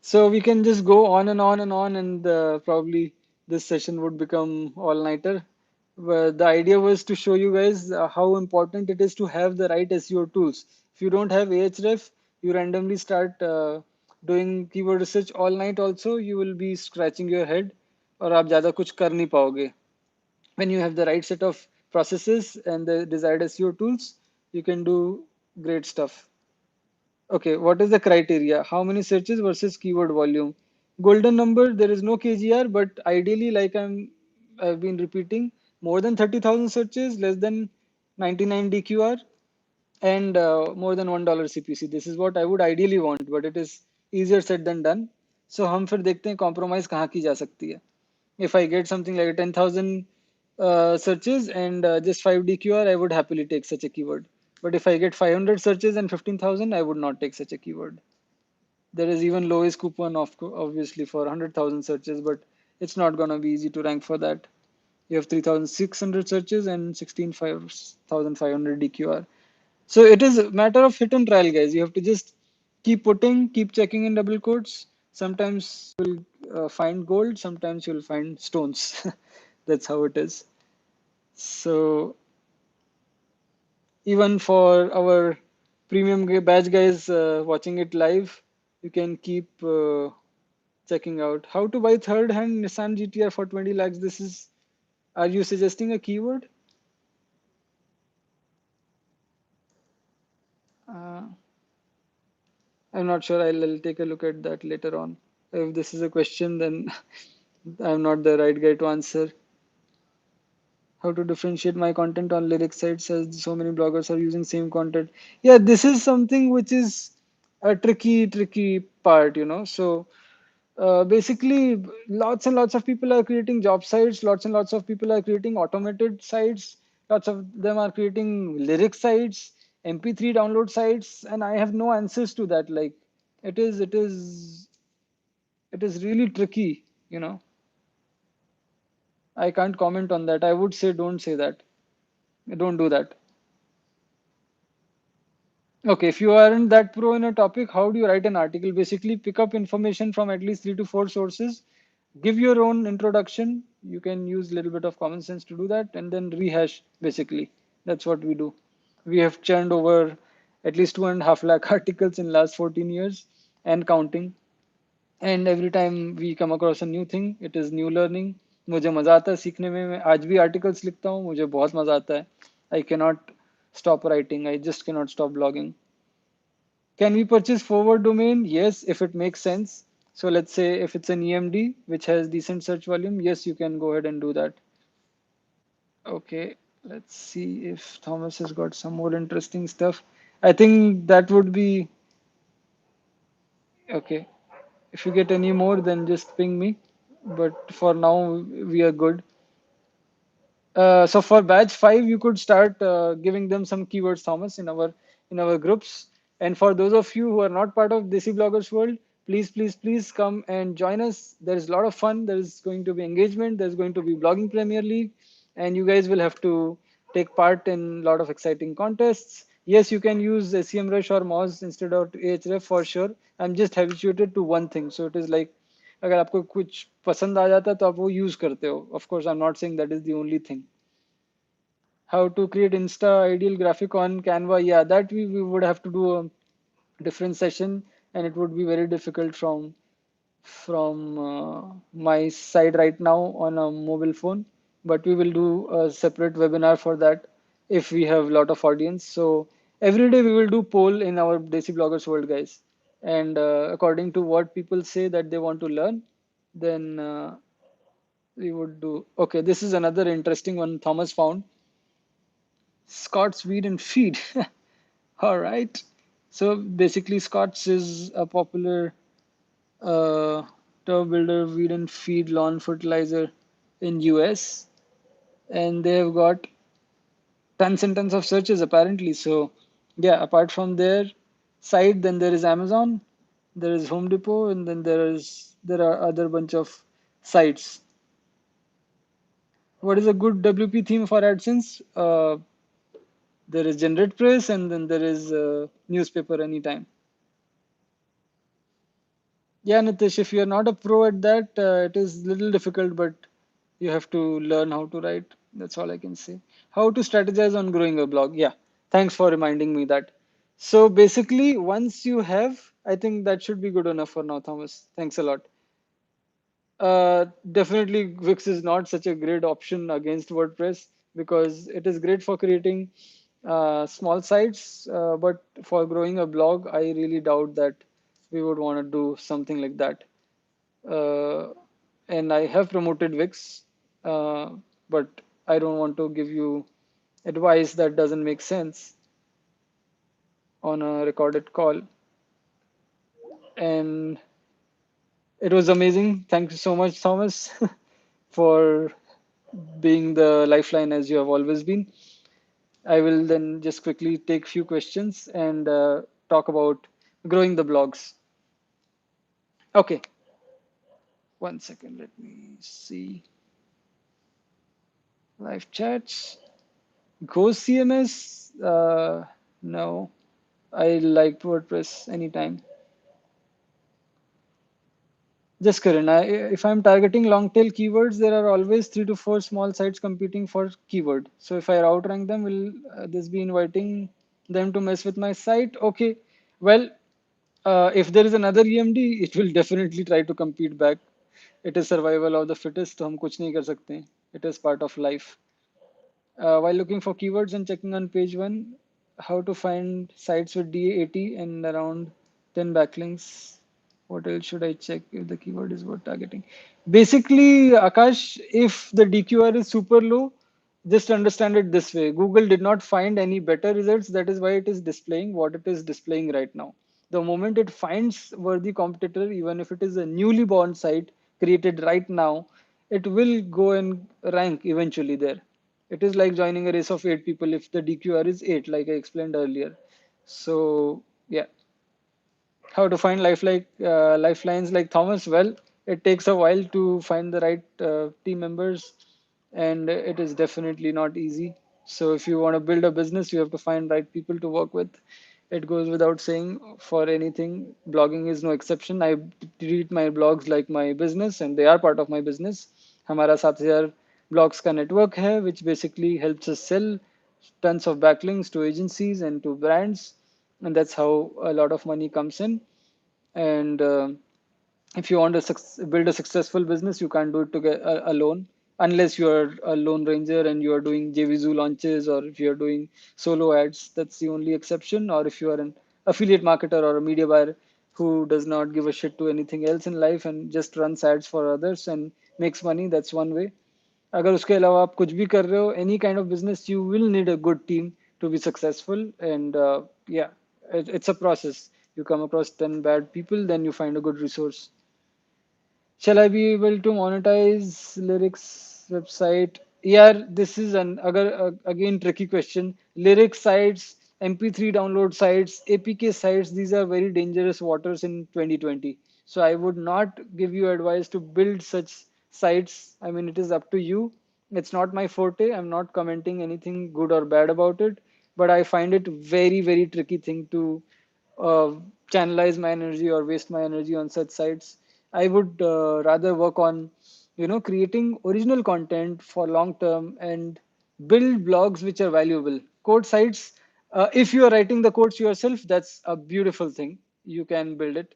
S1: So we can just go on and on and on, and probably this session would become all-nighter. But the idea was to show you guys how important it is to have the right SEO tools. If you don't have Ahref, you randomly start doing keyword research all night also, you will be scratching your head और आप ज़्यादा कुछ कर नहीं पाओगे. When you have the right set of processes and the desired SEO tools, you can do great stuff. Okay, what is the criteria? How many searches versus keyword volume? Golden number, there is no KGR, but ideally, like I've been repeating, more than 30,000 searches, less than 99 DQR, and more than $1 CPC. This is what I would ideally want, but it is easier said than done. So हम फिर देखते हैं compromise कहाँ की जा सकती है. If I get something like 10,000 searches and just 5 DQR, I would happily take such a keyword. But if I get 500 searches and 15,000, I would not take such a keyword. There is even lowest coupon, obviously, for 100,000 searches, but it's not going to be easy to rank for that. You have 3,600 searches and 16,500 DQR. So it is a matter of hit and trial, guys. You have to just keep putting, keep checking in double quotes. Sometimes you'll find gold, sometimes you'll find stones. That's how it is. So even for our premium badge guys watching it live, you can keep checking out how to buy third hand Nissan GTR for 20 lakhs. This is, are you suggesting a keyword? Uh, I'm not sure. I'll take a look at that later on. If this is a question, then I'm not the right guy to answer. How to differentiate my content on lyric sites as so many bloggers are using same content. Yeah, this is something which is a tricky part, So basically, lots and lots of people are creating job sites, lots and lots of people are creating automated sites, lots of them are creating lyric sites, MP3 download sites, and I have no answers to that. Like, it is, it is, it is really tricky, I can't comment on that. I would say don't say that. Don't do that. Okay, if you aren't that pro in a topic, how do you write an article? Basically, pick up information from at least 3 to 4 sources, give your own introduction. You can use a little bit of common sense to do that, and then rehash, basically. That's what we do. We have churned over at least 2.5 lakh articles in last 14 years and counting. And every time we come across a new thing, it is new learning. मुझे मजा आता है सीखने में. मैं आज भी articles लिखता हूँ. मुझे बहुत मजा आता है. I cannot stop writing. I just cannot stop blogging. Can we purchase forward domain? Yes, if it makes sense. So let's say if it's an EMD, which has decent search volume, yes, you can go ahead and do that. Okay, let's see if Thomas has got some more interesting stuff. I think that would be okay. If you get any more, then just ping me. But for now, we are good. So for batch 5, you could start giving them some keywords, Thomas, in our groups. And for those of you who are not part of Desi Bloggers World, please come and join us. There is a lot of fun. There is going to be engagement. There's going to be blogging Premier League, and you guys will have to take part in a lot of exciting contests. Yes, you can use SEMrush or Moz instead of Ahref for sure. I'm just habituated to one thing, so it is like अगर आपको कुछ पसंद आ जाता है तो आप वो use करते हो. Of course, I'm not saying that is the only thing. How to create Insta ideal graphic on Canva? Yeah, that we would have to do a different session, and it would be very difficult from my side right now on a mobile phone. But we will do a separate webinar for that if we have a lot of audience. So every day we will do poll in our Desi Bloggers World, guys. And according to what people say that they want to learn, then we would do. Okay, this is another interesting one Thomas found. Scott's Weed and Feed. All right. So basically, Scott's is a popular turf builder, weed and feed, lawn fertilizer in US, and they have got tons and tons of searches apparently. So yeah, apart from their site, then there is Amazon, there is Home Depot, and then there are other bunch of sites. What is a good WP theme for AdSense? There is Generate Press, and then there is newspaper anytime. Yeah, Nitish, if you're not a pro at that, it is a little difficult, but you have to learn how to write. That's all I can say. How to strategize on growing a blog. Yeah, thanks for reminding me that. So basically, once you have, I think that should be good enough for now, Thomas. Thanks a lot. Definitely, Wix is not such a great option against WordPress because it is great for creating small sites, but for growing a blog, I really doubt that we would want to do something like that. Uh, and I have promoted Wix, uh, but I don't want to give you advice that doesn't make sense on a recorded call. And it was amazing. Thank you so much, Thomas, for being the lifeline as you have always been. I will then just quickly take few questions and talk about growing the blogs. Okay, one second. Let me see live chats. Ghost CMS? No. I liked WordPress anytime. Just Karan, if I'm targeting long tail keywords, there are always 3 to 4 small sites competing for keyword. So if I outrank them, will this be inviting them to mess with my site? Okay. Well, if there is another EMD, it will definitely try to compete back. It is survival of the fittest, तो हम कुछ नहीं कर सकते. It is part of life. While looking for keywords and checking on page one, how to find sites with DA80 and around 10 backlinks. What else should I check if the keyword is worth targeting? Basically, Akash, if the DQR is super low, just understand it this way. Google did not find any better results. That is why it is displaying what it is displaying right now. The moment it finds worthy competitor, even if it is a newly born site created right now, it will go and rank eventually there. It is like joining a race of 8 people if the DQR is 8, like I explained earlier. So, yeah. How to find lifelines like Thomas? Well, it takes a while to find the right team members, and it is definitely not easy. So, if you want to build a business, you have to find right people to work with. It goes without saying for anything. Blogging is no exception. I treat my blogs like my business, and they are part of my business. हमारा 7,000 blogs का network है, which basically helps us sell tons of backlinks to agencies and to brands, and that's how a lot of money comes in. And if you want to build a successful business, you can't do it alone unless you're a lone ranger and you are doing JVZoo launches, or if you're doing solo ads. That's the only exception. Or if you are an affiliate marketer or a media buyer who does not give a shit to anything else in life and just runs ads for others and makes money, that's one way. अगर उसके अलावा आप कुछ भी कर रहे हो, any kind of business, you will need a good team to be successful. And yeah, it's a process. You come across 10 bad people, then you find a good resource. Shall I be able to monetize lyrics website? Yeah, this is an again tricky question. Lyric sites, MP3 download sites, APK sites, these are very dangerous waters in 2020. So I would not give you advice to build such sites. I mean, it is up to you. It's not my forte. I'm not commenting anything good or bad about it, but I find it very, very tricky thing to uh, channelize my energy or waste my energy on such sites. I would rather work on, creating original content for long term and build blogs which are valuable. Code sites, if you are writing the codes yourself, that's a beautiful thing. You can build it.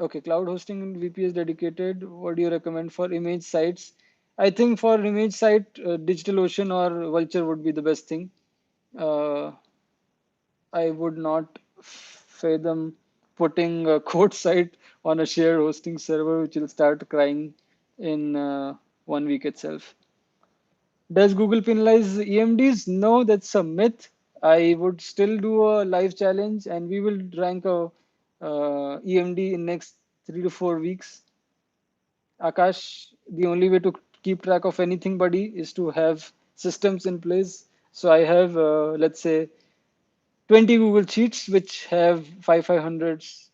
S1: Okay, cloud hosting VP is dedicated. What do you recommend for image sites? I think for image site, DigitalOcean or Vulture would be the best thing. Uh, I would not fathom. putting a code site on a shared hosting server, which will start crying in 1 week itself. Does Google penalize EMDs? No, that's a myth. I would still do a live challenge, and we will rank a EMD in next 3 to 4 weeks. Akash, the only way to keep track of anything, buddy, is to have systems in place. So I have, let's say, 20 Google Sheets which have 500s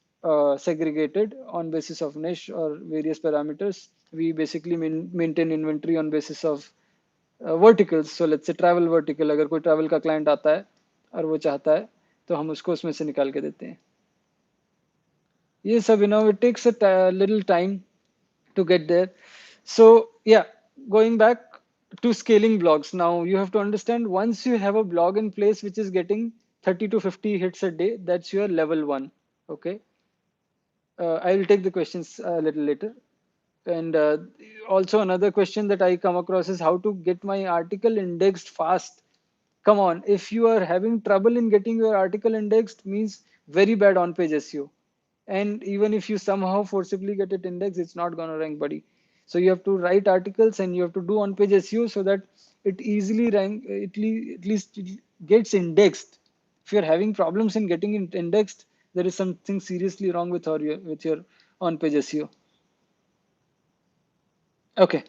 S1: segregated on basis of niche or various parameters. We basically maintain inventory on basis of verticals. So let's say travel vertical. अगर कोई travel का client आता है और वो चाहता है तो हम उसको उसमें से निकाल के देते हैं. ये सब, it takes a little time to get there. So yeah, going back to scaling blogs. Now you have to understand, once you have a blog in place which is getting 30 to 50 hits a day, that's your level one. Okay. I will take the questions a little later. And also another question that I come across is how to get my article indexed fast. Come on, if you are having trouble in getting your article indexed, means very bad on-page SEO. And even if you somehow forcibly get it indexed, it's not going to rank, buddy. So you have to write articles and you have to do on-page SEO so that it easily rank, at least it gets indexed. If you're having problems in getting it indexed, there is something seriously wrong with your on-page SEO. Okay.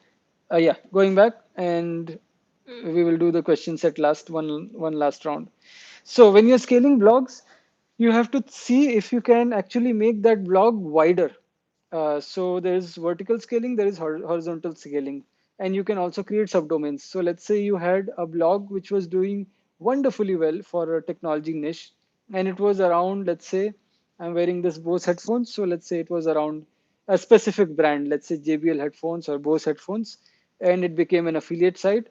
S1: Yeah, going back, and we will do the questions at last, one last round. So when you're scaling blogs, you have to see if you can actually make that blog wider. So there's vertical scaling, there is horizontal scaling, and you can also create subdomains. So let's say you had a blog which was doing wonderfully well for a technology niche, and it was around, let's say, I'm wearing this Bose headphones. So let's say it was around a specific brand, let's say JBL headphones or Bose headphones, and it became an affiliate site.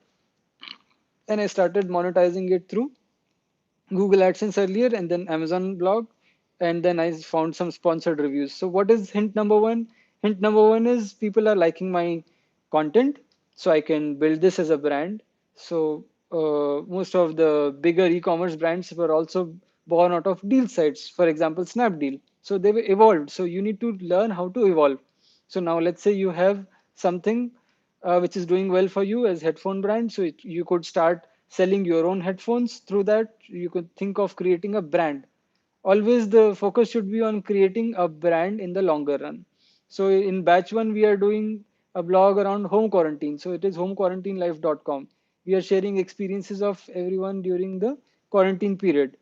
S1: And I started monetizing it through Google AdSense earlier and then Amazon blog. And then I found some sponsored reviews. So what is hint number one? Hint number one is people are liking my content. So I can build this as a brand. So most of the bigger e-commerce brands were also born out of deal sites. For example, Snapdeal. So they were evolved. So you need to learn how to evolve. So now let's say you have something which is doing well for you as headphone brand. So you could start selling your own headphones through that. You could think of creating a brand. Always the focus should be on creating a brand in the longer run. So in batch one, we are doing a blog around home quarantine. So it is homequarantinelife.com. We are sharing experiences of everyone during the quarantine period.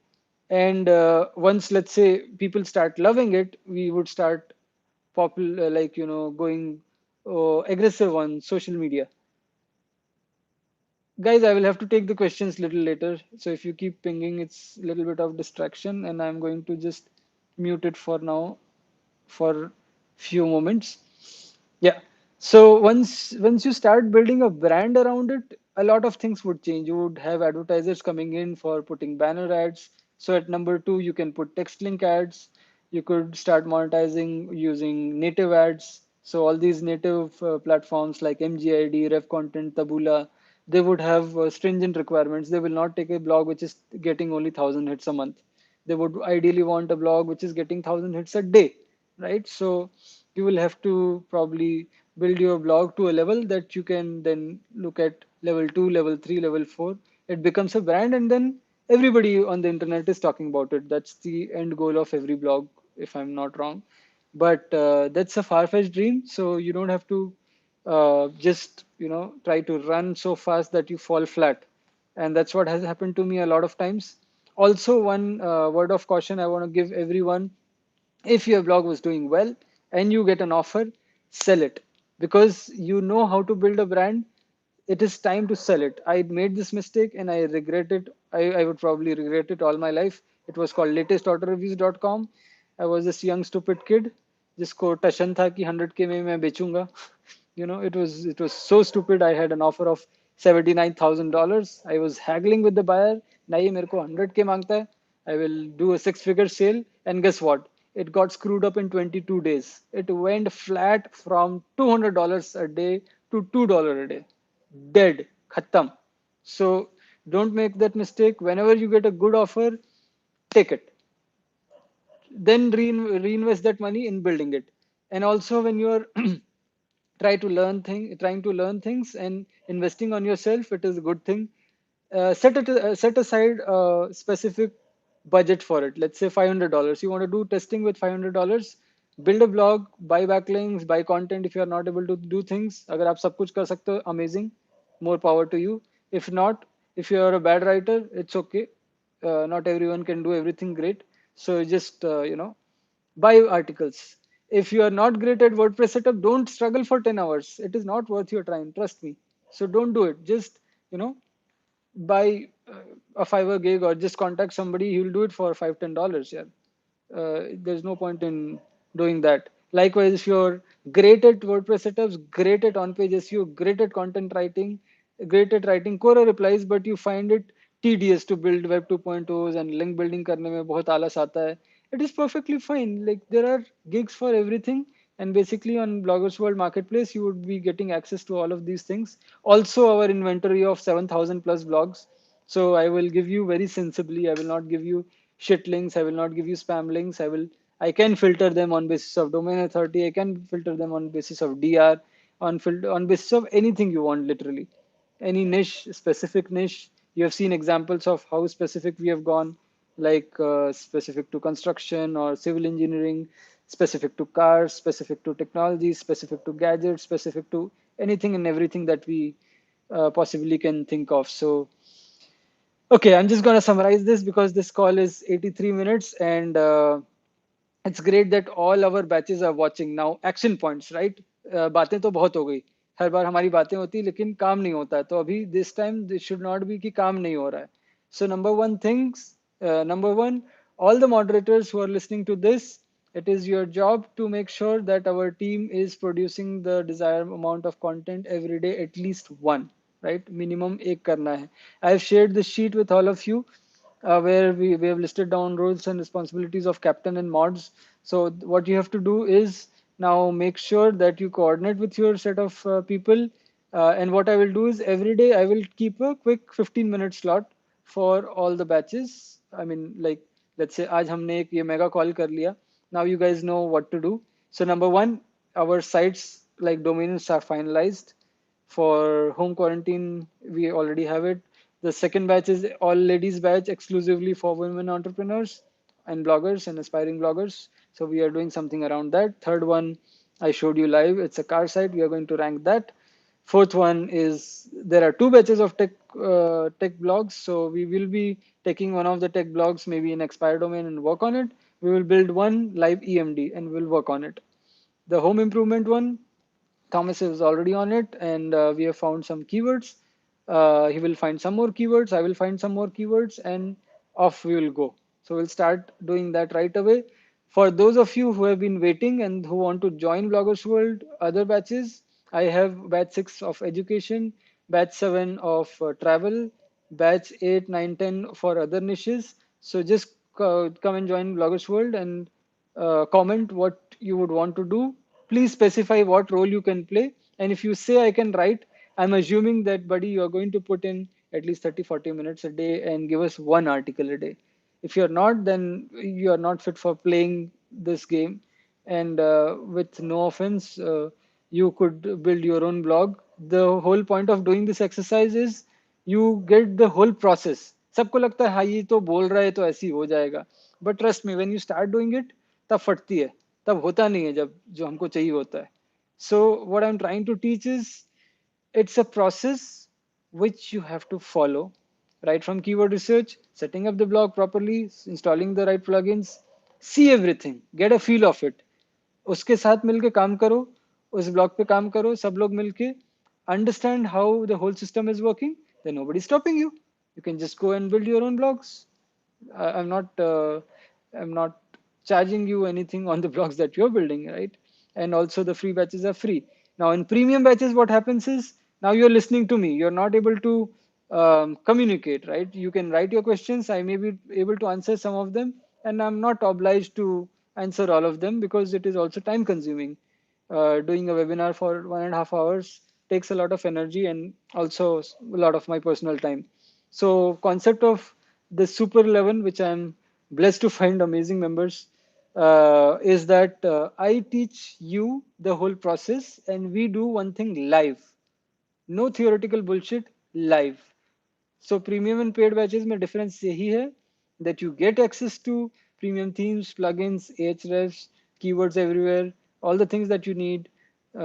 S1: And once, let's say, people start loving it, we would start popular, like, going aggressive on social media. Guys, I will have to take the questions little later. So if you keep pinging, it's a little bit of distraction, and I'm going to just mute it for now for few moments. Yeah. So once you start building a brand around it, a lot of things would change. You would have advertisers coming in for putting banner ads. So at number two, you can put text link ads. You could start monetizing using native ads. So all these native platforms like MGID, Rev Content, Taboola, they would have stringent requirements. They will not take a blog which is getting only 1,000 hits a month. They would ideally want a blog which is getting 1,000 hits a day, right? So you will have to probably build your blog to a level that you can then look at level two, level three, level four. It becomes a brand, and then everybody on the internet is talking about it. That's the end goal of every blog, if I'm not wrong. But that's a far-fetched dream. So you don't have to just try to run so fast that you fall flat. And that's what has happened to me a lot of times. Also, one word of caution I want to give everyone: if your blog was doing well and you get an offer, sell it, because you know how to build a brand. It is time to sell it. I made this mistake and I regret it. I would probably regret it all my life. It was called latestautoreviews.com. I was this young stupid kid जिसको टशन था कि 100K में मैं बेचूंगा. It was so stupid. I had an offer of $79,000. I was haggling with the buyer. नहीं मेरे को 100K मांगता है. I will do a six-figure sale. And guess what? It got screwed up in 22 days. It went flat from $200 a day to $2 a day. Dead. Khatam. So don't make that mistake. Whenever you get a good offer, take it. then reinvest that money in building it. And also when you're trying to learn things and investing on yourself, it is a good thing. Set aside a specific budget for it. Let's say $500. You want to do testing with $500. Build a blog, buy backlinks, buy content. If you are not able to do things, अगर आप सब कुछ कर सकते हो, amazing, more power to you. If not, if you are a bad writer, it's okay. Not everyone can do everything great. So just buy articles. If you are not great at WordPress setup, don't struggle for 10 hours. It is not worth your time. Trust me. So don't do it. Just buy a Fiverr gig or just contact somebody. He'll do it for $5-10. Yeah, there's no point in doing that. Likewise, if you're great at WordPress setups, great at on-page SEO, great at content writing, great at writing Quora replies, but you find it tedious to build Web 2.0s and link building करने में बहुत आलस आता है, it is perfectly fine. Like there are gigs for everything. And basically on Bloggers World Marketplace, you would be getting access to all of these things. Also, our inventory of 7,000 plus blogs. So I will give you very sensibly. I will not give you shit links. I will not give you spam links. I can filter them on basis of domain authority. I can filter them on basis of DR, on basis of anything you want, literally. Any niche, specific niche. You have seen examples of how specific we have gone, like specific to construction or civil engineering, specific to cars, specific to technology, specific to gadgets, specific to anything and everything that we possibly can think of. So, okay, I'm just going to summarize this because this call is 83 minutes and it's great that all our batches are watching now. Action points, right? बातें तो बहुत हो गई, हर बार हमारी बातें होती लेकिन काम नहीं होता है, तो अभी this time this should not be कि काम नहीं हो रहा है. So number one, all the moderators who are listening to this, it is your job to make sure that our team is producing the desired amount of content every day, at least one, right? Minimum एक करना है. I have shared this sheet with all of you where we have listed down roles and responsibilities of captain and mods. So what you have to do is now make sure that you coordinate with your set of people. And what I will do is every day I will keep a quick 15-minute slot for all the batches. I mean, like, let's say आज हमने एक ये mega call कर लिया. Now you guys know what to do. So number one, our sites like domains are finalized. For home quarantine, we already have it. The second batch is all ladies batch exclusively for women entrepreneurs and bloggers and aspiring bloggers. So we are doing something around that. Third one, I showed you live. It's a car site. We are going to rank that. Fourth one is there are two batches of tech blogs. So we will be taking one of the tech blogs, maybe in expired domain, and work on it. We will build one live EMD and we'll work on it. The home improvement one, Thomas is already on it, and we have found some keywords. He will find some more keywords. I will find some more keywords, and off we will go. So we'll start doing that right away. For those of you who have been waiting and who want to join Bloggers World other batches, I have batch 6 of education, batch 7 of travel, batch 8, 9, 10 for other niches. So just come and join Bloggers World and comment what you would want to do. Please specify what role you can play. And if you say I can write, I'm assuming that, buddy, you're going to put in at least 30-40 minutes a day and give us one article a day. If you're not, then you are not fit for playing this game. And with no offense, you could build your own blog. The whole point of doing this exercise is you get the whole process. सबको लगता है हाँ ये तो बोल रहा है तो ऐसे ही हो जाएगा. But trust me, when you start doing it, तब फटती है, तब होता नहीं है जब जो हमको चाहिए होता है. So what I'm trying to teach is it's a process which you have to follow, right from keyword research, setting up the blog properly, installing the right plugins, see everything, get a feel of it. उसके साथ मिलके काम करो, उस blog पे काम करो, सब लोग मिलके understand how the whole system is working, then nobody's stopping you. You can just go and build your own blogs. I'm not charging you anything on the blogs that you're building, right? And also the free batches are free. Now in premium batches, what happens is now you're listening to me. You're not able to communicate, right? You can write your questions. I may be able to answer some of them, and I'm not obliged to answer all of them because it is also time consuming. Doing a webinar for 1.5 hours takes a lot of energy and also a lot of my personal time. So concept of the Super 11, which I'm blessed to find amazing members. is that I teach you the whole process and we do one thing live. No theoretical bullshit, live. So premium and paid batches में difference यही है that you get access to premium themes, plugins, Ahrefs, keywords everywhere, all the things that you need,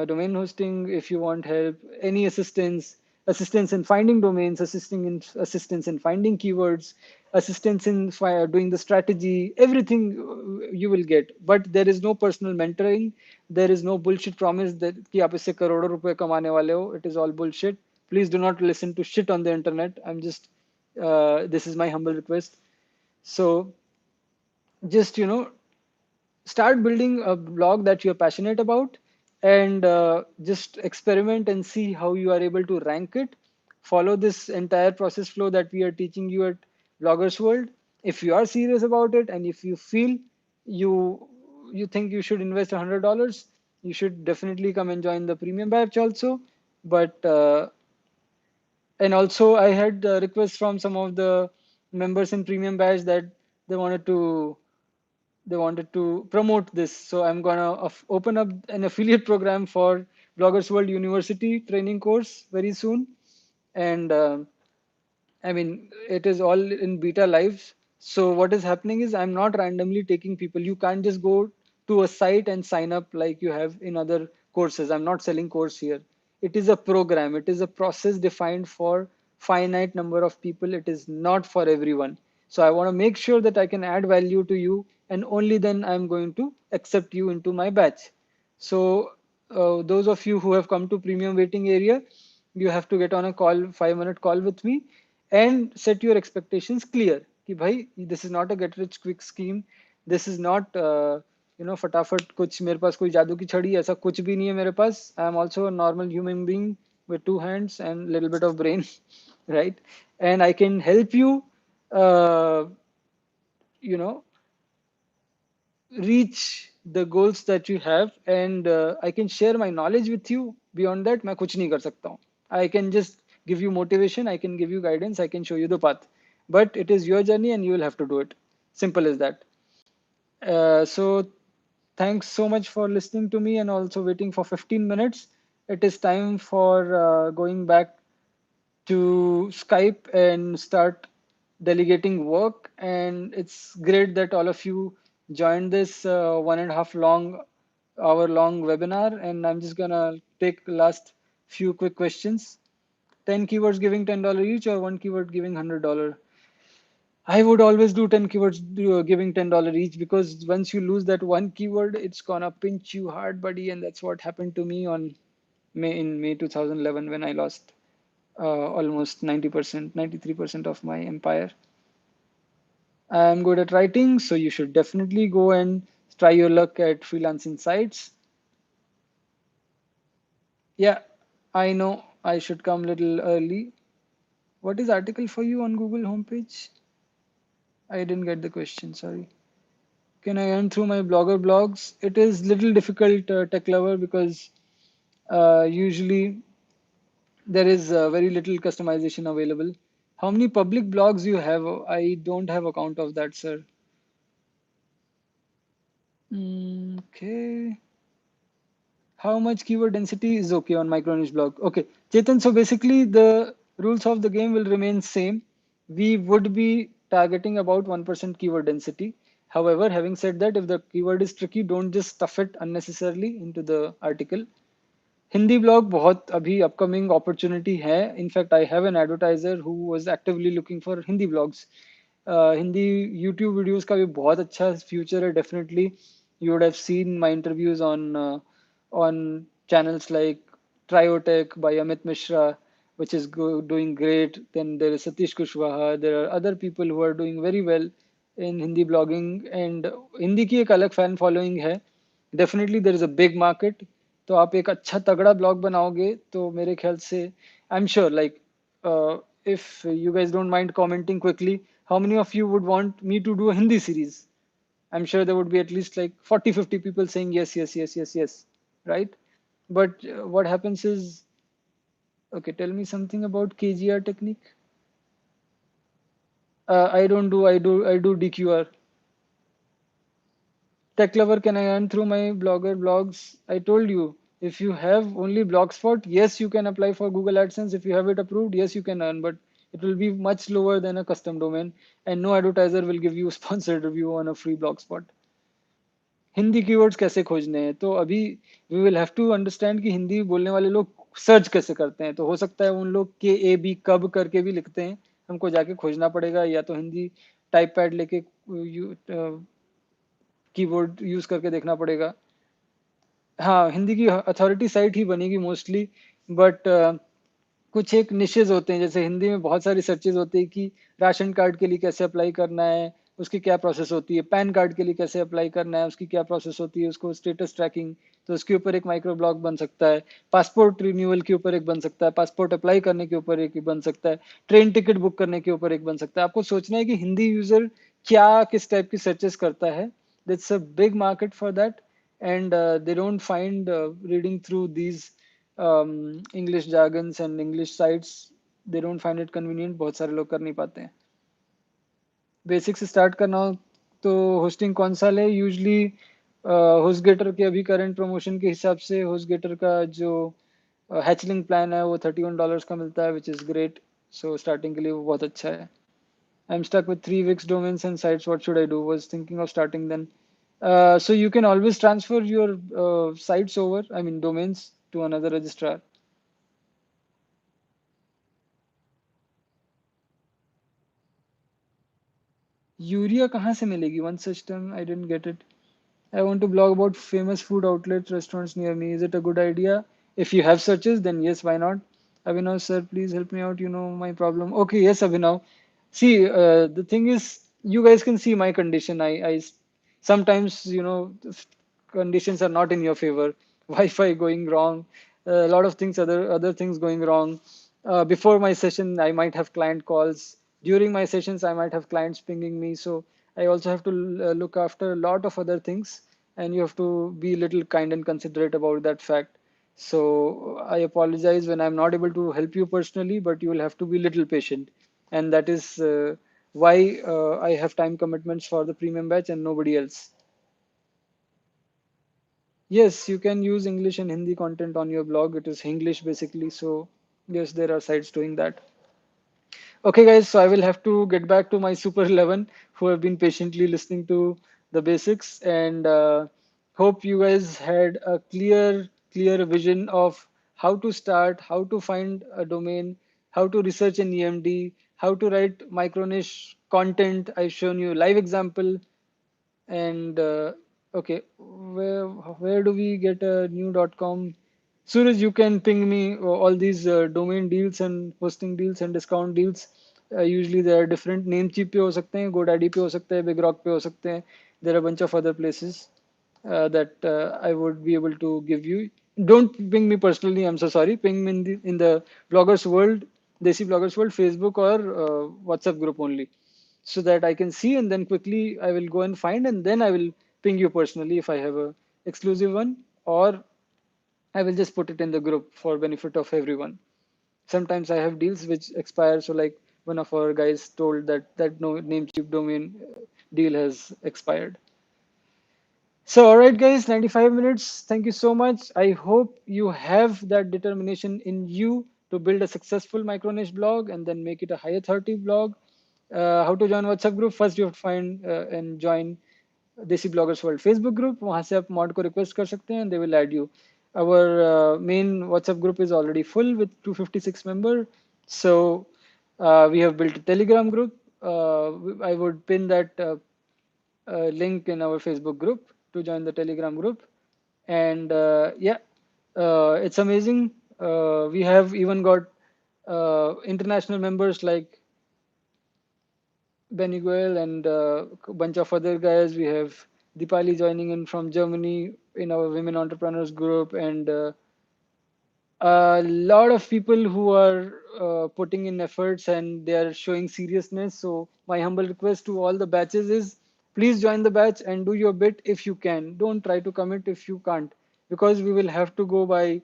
S1: domain hosting if you want help, any assistance in finding domains, assistance in finding keywords, assistance in doing the strategy, everything you will get. But there is no personal mentoring. There is no bullshit promise that कि आप इससे करोड़ों रुपए कमाने वाले हो. It is all bullshit. Please do not listen to shit on the internet. This is my humble request. So just, start building a blog that you're passionate about and just experiment and see how you are able to rank it. Follow this entire process flow that we are teaching you at Bloggers World. If you are serious about it and if you feel you you think you should invest $100, you should definitely come and join the premium batch also. But and also I had requests from some of the members in premium batch that they wanted to they wanted to promote this. So I'm gonna open up an affiliate program for Bloggers World University training course very soon. And I mean, it is all in beta live. So what is happening is I'm not randomly taking people. You can't just go to a site and sign up like you have in other courses. I'm not selling course here. It is a program. It is a process defined for finite number of people. It is not for everyone. So I want to make sure that I can add value to you, and only then I'm going to accept you into my batch. So those of you who have come to premium waiting area, you have to get on a call, 5-minute call with me, and set your expectations clear. कि भाई, this is not a get rich quick scheme. This is not फटाफट कुछ मेरे पास कोई जादू की छड़ी ऐसा कुछ भी नहीं है मेरे पास. I am also a normal human being with 2 hands and little bit of brain, right? And I can help you, uh, you know, reach the goals that you have, and I can share my knowledge with you. Beyond that मैं कुछ नहीं कर सकता हूँ. I can just give you motivation, I can give you guidance, I can show you the path, but it is your journey and you will have to do it. Simple as that. So thanks so much for listening to me and also waiting for 15 minutes. It is time for going back to Skype and start delegating work. And it's great that all of you joined this 1.5 hour long webinar. And I'm just gonna take the last few quick questions. 10 keywords giving $10 each, or one keyword giving $100? I would always do 10 keywords giving $10 each, because once you lose that one keyword, it's gonna pinch you hard, buddy. And that's what happened to me in May 2011 when I lost almost 90%, 93% of my empire. I'm good at writing, so you should definitely go and try your luck at freelancing sites. Yeah, I know I should come a little early. What is article for you on Google homepage? I didn't get the question, sorry. Can I earn through my blogger blogs? It is little difficult, tech lover, because usually there is very little customization available. How many public blogs you have? I don't have account of that, sir. Okay. How much keyword density is okay on micro-niche blog? Okay, Chetan, so basically the rules of the game will remain same. We would be targeting about 1% keyword density. However, having said that, if the keyword is tricky, don't just stuff it unnecessarily into the article. Hindi blog बहुत अभी upcoming opportunity है. In fact I have an advertiser who was actively looking for Hindi blogs. Hindi YouTube videos का भी बहुत अच्छा future है definitely. You would have seen my interviews on channels like Triotech by Amit Mishra, which is doing great. Then there is Satish Kushwaha. There are other people who are doing very well in Hindi blogging, and Hindi की एक अलग fan following है. Definitely there is a big market. तो आप एक अच्छा तगड़ा blog बनाओगे तो मेरे ख्याल से I am sure, like if you guys don't mind commenting quickly, how many of you would want me to do a Hindi series? I'm sure there would be at least like 40-50 people saying yes, yes, yes, yes, yes, right? But what happens is, okay, tell me something about KGR technique. I don't do, I do DQR. Tech lover, can I earn through my blogger blogs? I told you, if you have only Blogspot, yes, you can apply for Google AdSense. If you have it approved, yes, you can earn, but it will be much lower than a custom domain, and no advertiser will give you a sponsored review on a free Blogspot. Hindi keywords कैसे खोजने हैं, तो अभी we will have to understand कि हिंदी बोलने वाले लोग search कैसे करते हैं. तो हो सकता है उन लोग के ए बी कब करके भी लिखते हैं, हमको जाके खोजना पड़ेगा, या तो हिंदी टाइप पैड लेके कीबोर्ड यूज करके देखना पड़ेगा. हाँ, हिंदी की अथॉरिटी साइट ही बनेगी मोस्टली, बट कुछ एक निशेज होते हैं, जैसे हिंदी में बहुत सारी सर्चेज होती है कि राशन कार्ड के लिए कैसे अप्लाई करना है, उसकी क्या प्रोसेस होती है, पैन कार्ड के लिए कैसे अप्लाई करना है, उसकी क्या प्रोसेस होती है, उसको स्टेटस ट्रैकिंग, तो उसके ऊपर एक माइक्रो ब्लॉग बन सकता है. पासपोर्ट रिन्यूअल के ऊपर एक बन सकता है, पासपोर्ट अप्लाई करने के ऊपर एक बन सकता है, ट्रेन टिकट बुक करने के ऊपर एक बन सकता है. आपको सोचना है कि हिंदी यूजर क्या किस टाइप की सर्चेस करता है. That's a big market for that, and they don't find reading through these English jargons and English sites, they don't find it convenient. बहुत सारे लोग कर नहीं पाते हैं. बेसिक से स्टार्ट करना हो तो होस्टिंग कौन सा ले, यूजली होस्टगेटर के अभी करंट प्रमोशन के हिसाब से होस्टगेटर का जो हैचलिंग प्लान है वो $31 का मिलता है, which is great. So starting के लिए वो बहुत अच्छा है. I'm stuck with 3 weeks domains and sites. What should I do? Was thinking of starting then. So you can always transfer your sites over, I mean domains, to another registrar. Urea कहाँ से मिलेगी? One system, I didn't get it. I want to blog about famous food outlets, restaurants near me. Is it a good idea? If you have searches, then yes, why not? Abhinav, sir, please help me out. You know my problem. Okay, yes, Abhinav. See, the thing is, you guys can see my condition. Sometimes, conditions are not in your favor. Wi-Fi going wrong, a lot of things, other things going wrong. Before my session, I might have client calls. During my sessions, I might have clients pinging me. So I also have to look after a lot of other things, and you have to be a little kind and considerate about that fact. So I apologize when I'm not able to help you personally, but you will have to be a little patient. And that is why I have time commitments for the premium batch and nobody else. Yes, you can use English and Hindi content on your blog. It is English basically. So yes, there are sites doing that. Okay, guys, so I will have to get back to my Super 11 who have been patiently listening to the basics, and hope you guys had a clear vision of how to start, how to find a domain, how to research an EMD, how to write micro niche content. I've shown you a live example. And okay, where do we get a new.com? Suraj, you can ping me all these domain deals and hosting deals and discount deals. Usually there are different. Namecheap पे हो सकते हैं, GoDaddy पे हो सकते हैं, BigRock पे हो सकते हैं. There are a bunch of other places that I would be able to give you. Don't ping me personally. I'm so sorry. Ping me in the bloggers world, Desi bloggers world, Facebook or WhatsApp group only, so that I can see, and then quickly I will go and find, and then I will ping you personally if I have a exclusive one, or I will just put it in the group for benefit of everyone. Sometimes I have deals which expire. So like one of our guys told that no Namecheap domain deal has expired. So, all right, guys, 95 minutes. Thank you so much. I hope you have that determination in you to build a successful micro niche blog and then make it a high authority blog. How to join WhatsApp group? First, you have to find and join देसी bloggers world Facebook group. वहां से आप mod को request कर सकते हैं, they will add you. Our main WhatsApp group is already full with 256 members. So we have built a Telegram group. I would pin that link in our Facebook group to join the Telegram group. And yeah, it's amazing. We have even got international members like Beniguel and a bunch of other guys. We have Dipali joining in from Germany in our women entrepreneurs group, and a lot of people who are putting in efforts and they are showing seriousness. So my humble request to all the batches is, please join the batch and do your bit if you can. Don't try to commit if you can't, because we will have to go by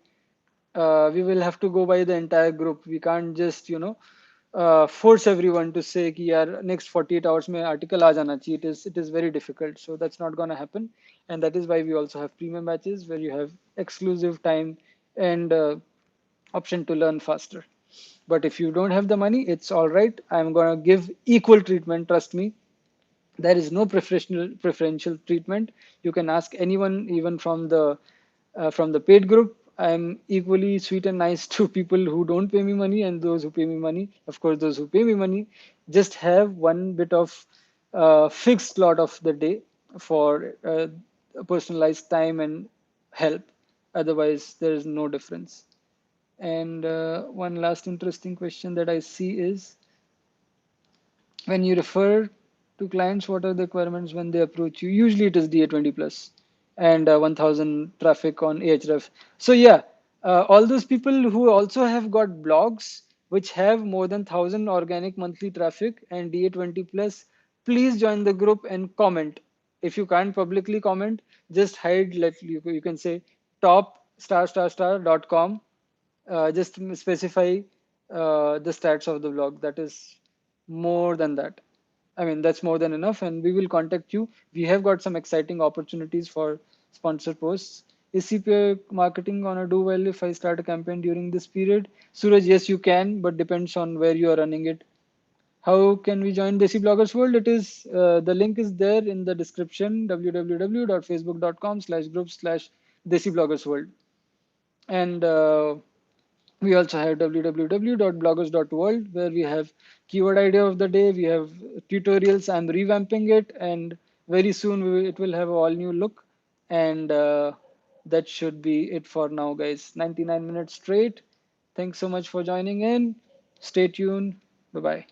S1: the entire group. We can't just force everyone to say कि यार next 48 hours में article आ जाना चाहिए. It is very difficult. So that's not gonna happen, and that is why we also have premium batches where you have exclusive time and option to learn faster. But if you don't have the money, it's all right. I'm gonna give equal treatment. Trust me, there is no preferential treatment. You can ask anyone, even from the paid group. I'm equally sweet and nice to people who don't pay me money and those who pay me money. Of course, those who pay me money just have one bit of fixed slot of the day for personalized time and help. Otherwise, there is no difference. And one last interesting question that I see is, when you refer to clients, what are the requirements when they approach you? Usually it is DA20 plus and 1000 traffic on Ahref. So yeah, all those people who also have got blogs which have more than 1000 organic monthly traffic and DA20 plus, please join the group and comment. If you can't publicly comment, just hide. Let you can say top star star star.com. Just specify the stats of the blog. That is more than that. I mean, that's more than enough, and we will contact you. We have got some exciting opportunities for sponsored posts. Is CPA marketing gonna do well if I start a campaign during this period? Suraj, yes, you can, but depends on where you are running it. How can we join Desi Bloggers World? It is the link is there in the description, www.facebook.com/group/Desi Bloggers World. And we also have www.bloggers.world, where we have keyword idea of the day. We have tutorials. I'm revamping it, and very soon it will have all new look. And that should be it for now, guys. 99 minutes straight. Thanks so much for joining in. Stay tuned. Bye bye.